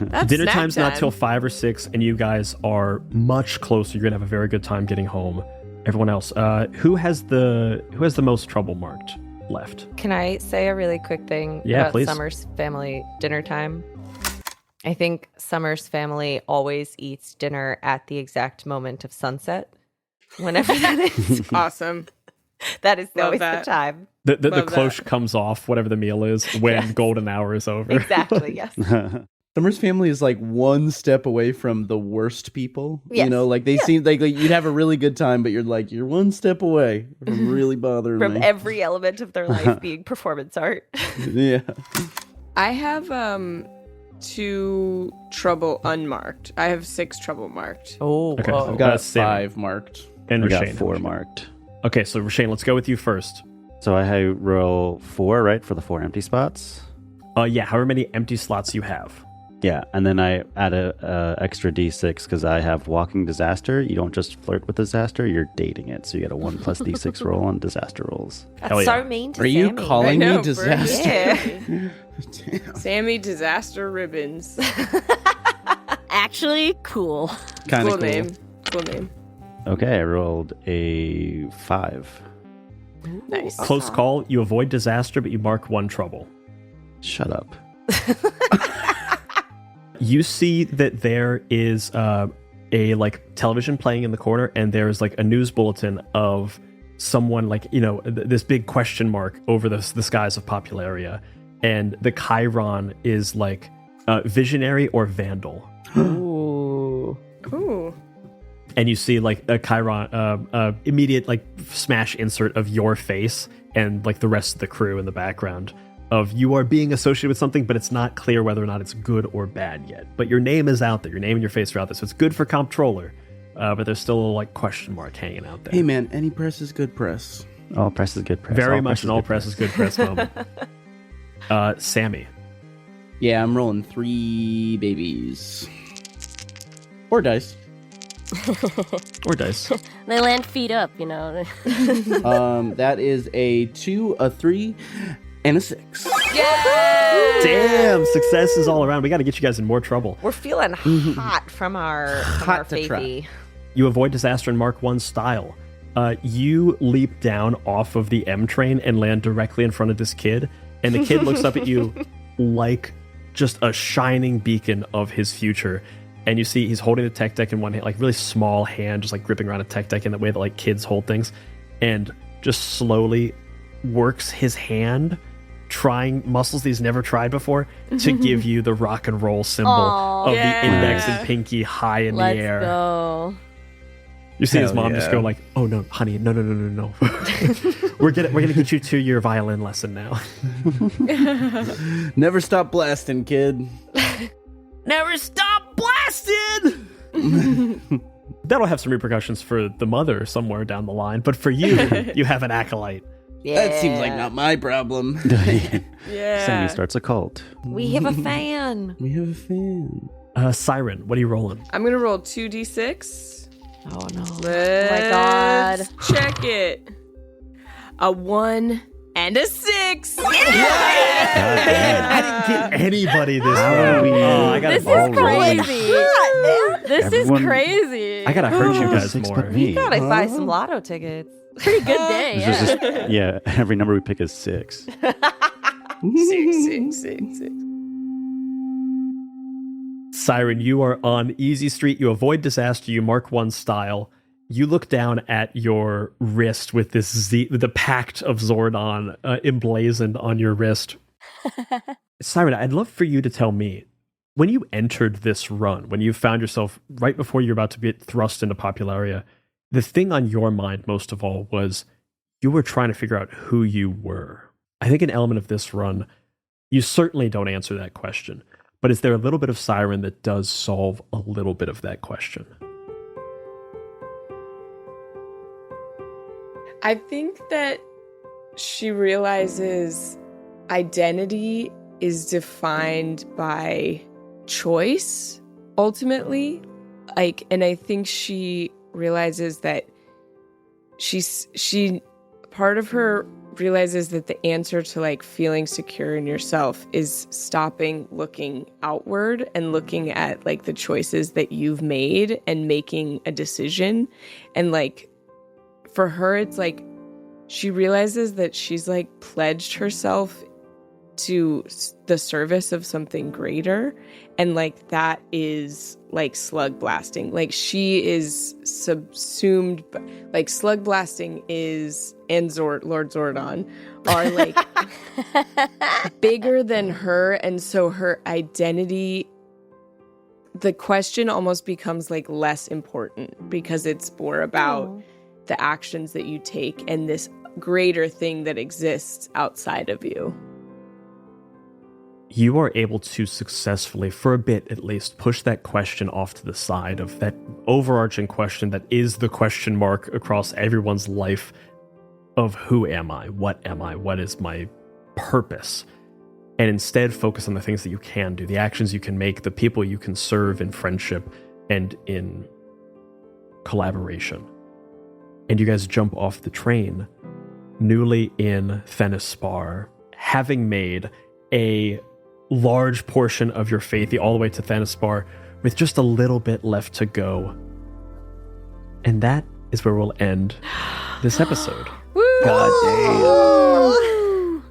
That's Dinner snack time's not time. till 5 or 6, and you guys are much closer. You're gonna have a very good time getting home. Everyone else, who has the most trouble marked left? Can I say a really quick thing about please. Summer's family dinner time? I think Summer's family always eats dinner at the exact moment of sunset. Whenever that is. Awesome. That is Love always that. the time. The Love cloche that. comes off, whatever the meal is, when golden hour is over. Exactly, yes. Summer's family is like one step away from the worst people. Yes. You know, like they seem like you'd have a really good time, but you're one step away from really bothering From me. every element of their life being performance art. Yeah. I have 2 trouble unmarked. I have 6 trouble marked. Oh, Okay. I've got Sammy 5 marked. and I got Rashane. 4 marked. Okay, so Rashane, let's go with you first. So I roll 4, right, for the 4 empty spots? Yeah, however many empty slots you have. Yeah, and then I add a extra d6 because I have walking disaster. You don't just flirt with disaster, you're dating it. So you get a 1 plus d6 roll on disaster rolls. Hell that's yeah. so mean to Are you Sammy. calling I know, me disaster? Yeah. Damn. Sammy Disaster Ribbons. Actually, cool. Kind Cool of name. Cool name. Okay, I rolled a 5. Nice. Close call. You avoid disaster, but you mark 1 trouble. Shut up. You see that there is a television playing in the corner, and there's like a news bulletin of someone this big question mark over the skies of Popularia, and the Chiron is like visionary or vandal. Ooh. Ooh. And you see like a Chiron immediate like smash insert of your face and like the rest of the crew in the background of you are being associated with something, but it's not clear whether or not it's good or bad yet. But your name is out there. Your name and your face are out there. So it's good for comptroller. But there's still a little like question mark hanging out there. Hey man, any press is good press. All press is good press. Very All much an all press is good press moment. Sammy. Yeah, I'm rolling 3 babies. Or dice. Or dice. They land feet up, you know. That is a 2, a 3, and a 6. Damn, success is all around. We got to get you guys in more trouble. We're feeling hot from our Hot to Faithy. You avoid disaster in Mark 1 style. You leap down off of the M train and land directly in front of this kid, and the kid looks up at you like just a shining beacon of his future. And you see he's holding a tech deck in one hand, like really small hand, just like gripping around a tech deck in the way that like kids hold things, and just slowly works his hand, trying muscles that he's never tried before, to give you the rock and roll symbol of the index and pinky high in Let's the air. go. You see his Hell mom yeah. just go like, "Oh no, honey, no. we're gonna get you to your violin lesson now." Never stop blasting, kid. Never stop blasting. That'll have some repercussions for the mother somewhere down the line, but for you, you have an acolyte. Yeah. That seems like not my problem. Yeah. Sammy starts a cult. We have a fan. We have a fan. Siren, what are you rolling? I'm gonna roll 2d6. Oh no. Let's God. check it. A 1 and a 6. I didn't get anybody this round. I gotta This is all rolling. crazy. This Everyone- is crazy. I gotta hurt you guys 6 more. but me. Gotta buy some lotto tickets. Pretty good day. This Yeah. is just, yeah, every number we pick is 6. 6. Siren, you are on easy street. You avoid disaster. You mark 1 style. You look down at your wrist with the pact of Zordon emblazoned on your wrist. Siren, I'd love for you to tell me, when you entered this run, when you found yourself right before you're about to be thrust into Popularia, the thing on your mind most of all was you were trying to figure out who you were. I think an element of this run, you certainly don't answer that question, but is there a little bit of Siren that does solve a little bit of that question? I think that she realizes identity is defined by choice, ultimately. And I think she realizes that part of her realizes that the answer to feeling secure in yourself is stopping looking outward and looking at the choices that you've made and making a decision. And for her, it's she realizes that she's pledged herself to the service of something greater, and that is slug blasting. She is subsumed, slug blasting is, and Lord Zordon are bigger than her, and so her identity, the question almost becomes less important because it's more about the actions that you take and this greater thing that exists outside of you. You are able to successfully, for a bit at least, push that question off to the side of that overarching question that is the question mark across everyone's life of who am I? What is my purpose? And instead focus on the things that you can do, the actions you can make, the people you can serve in friendship and in collaboration. And you guys jump off the train, newly in Thenispar, having made a large portion of your Faithy all the way to Thenispar with just a little bit left to go. And that is where we'll end this episode. God damn.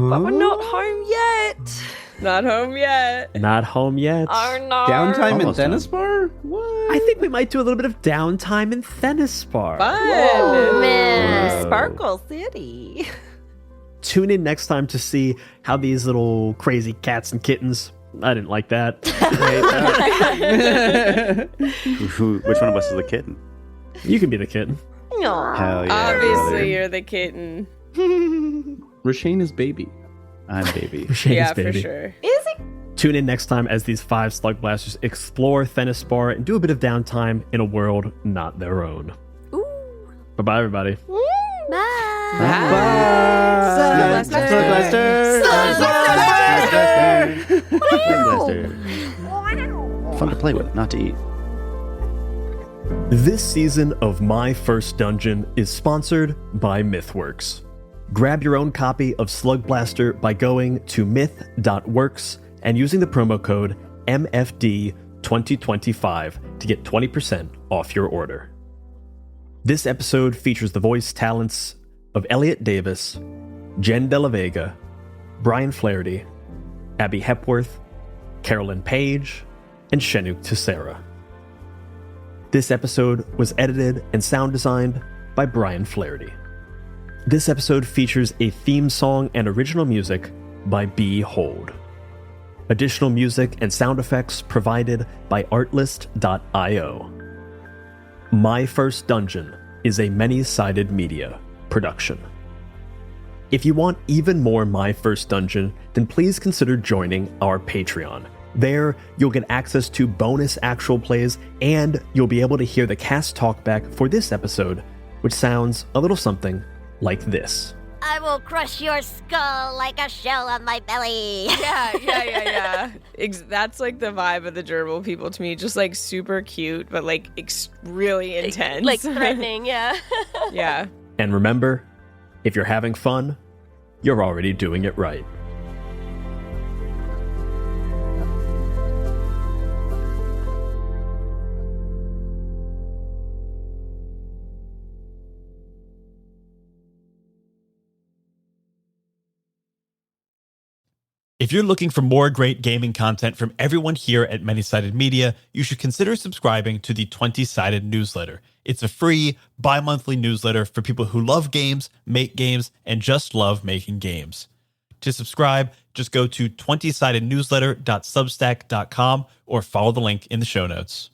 But we're not home yet. Not home yet. Not home yet. Oh no. Downtime Almost in done. Thenispar? What? I think we might do a little bit of downtime in Thenispar. Fun. Man, Sparkle City. Tune in next time to see how these little crazy cats and kittens. I didn't like that. Which one of us is the kitten? You can be the kitten. Aw. Hell yeah. Obviously, brother. you're the kitten. Rashane is baby. I'm baby. Shane's Yeah, baby. for sure. Is he? Tune in next time as these 5 Slugblasters explore Thenispar and do a bit of downtime in a world not their own. Ooh. Bye-bye, everybody. Bye. Slugblaster! Slugblaster! Fun to play with, not to eat. This season of My First Dungeon is sponsored by MythWorks. Grab your own copy of Slugblaster by going to myth.works and using the promo code MFD2025 to get 20% off your order. This episode features the voice talents of Elliot Davis, Jen De La Vega, Brian Flaherty, Abby Hepworth, Carolyn Page, and Shenuk Tessera. This episode was edited and sound designed by Brian Flaherty. This episode features a theme song and original music by Behold. Additional music and sound effects provided by Artlist.io. My First Dungeon is a many-sided media production. If you want even more My First Dungeon, then please consider joining our Patreon. There, you'll get access to bonus actual plays, and you'll be able to hear the cast talkback for this episode, which sounds a little something like this. I will crush your skull like a shell on my belly. Yeah. That's the vibe of the gerbil people to me. Just super cute, but really intense. Threatening, yeah. Yeah. And remember, if you're having fun, you're already doing it right. If you're looking for more great gaming content from everyone here at Many Sided Media, you should consider subscribing to the 20-Sided newsletter. It's a free, bi-monthly newsletter for people who love games, make games, and just love making games. To subscribe, just go to 20sidednewsletter.substack.com or follow the link in the show notes.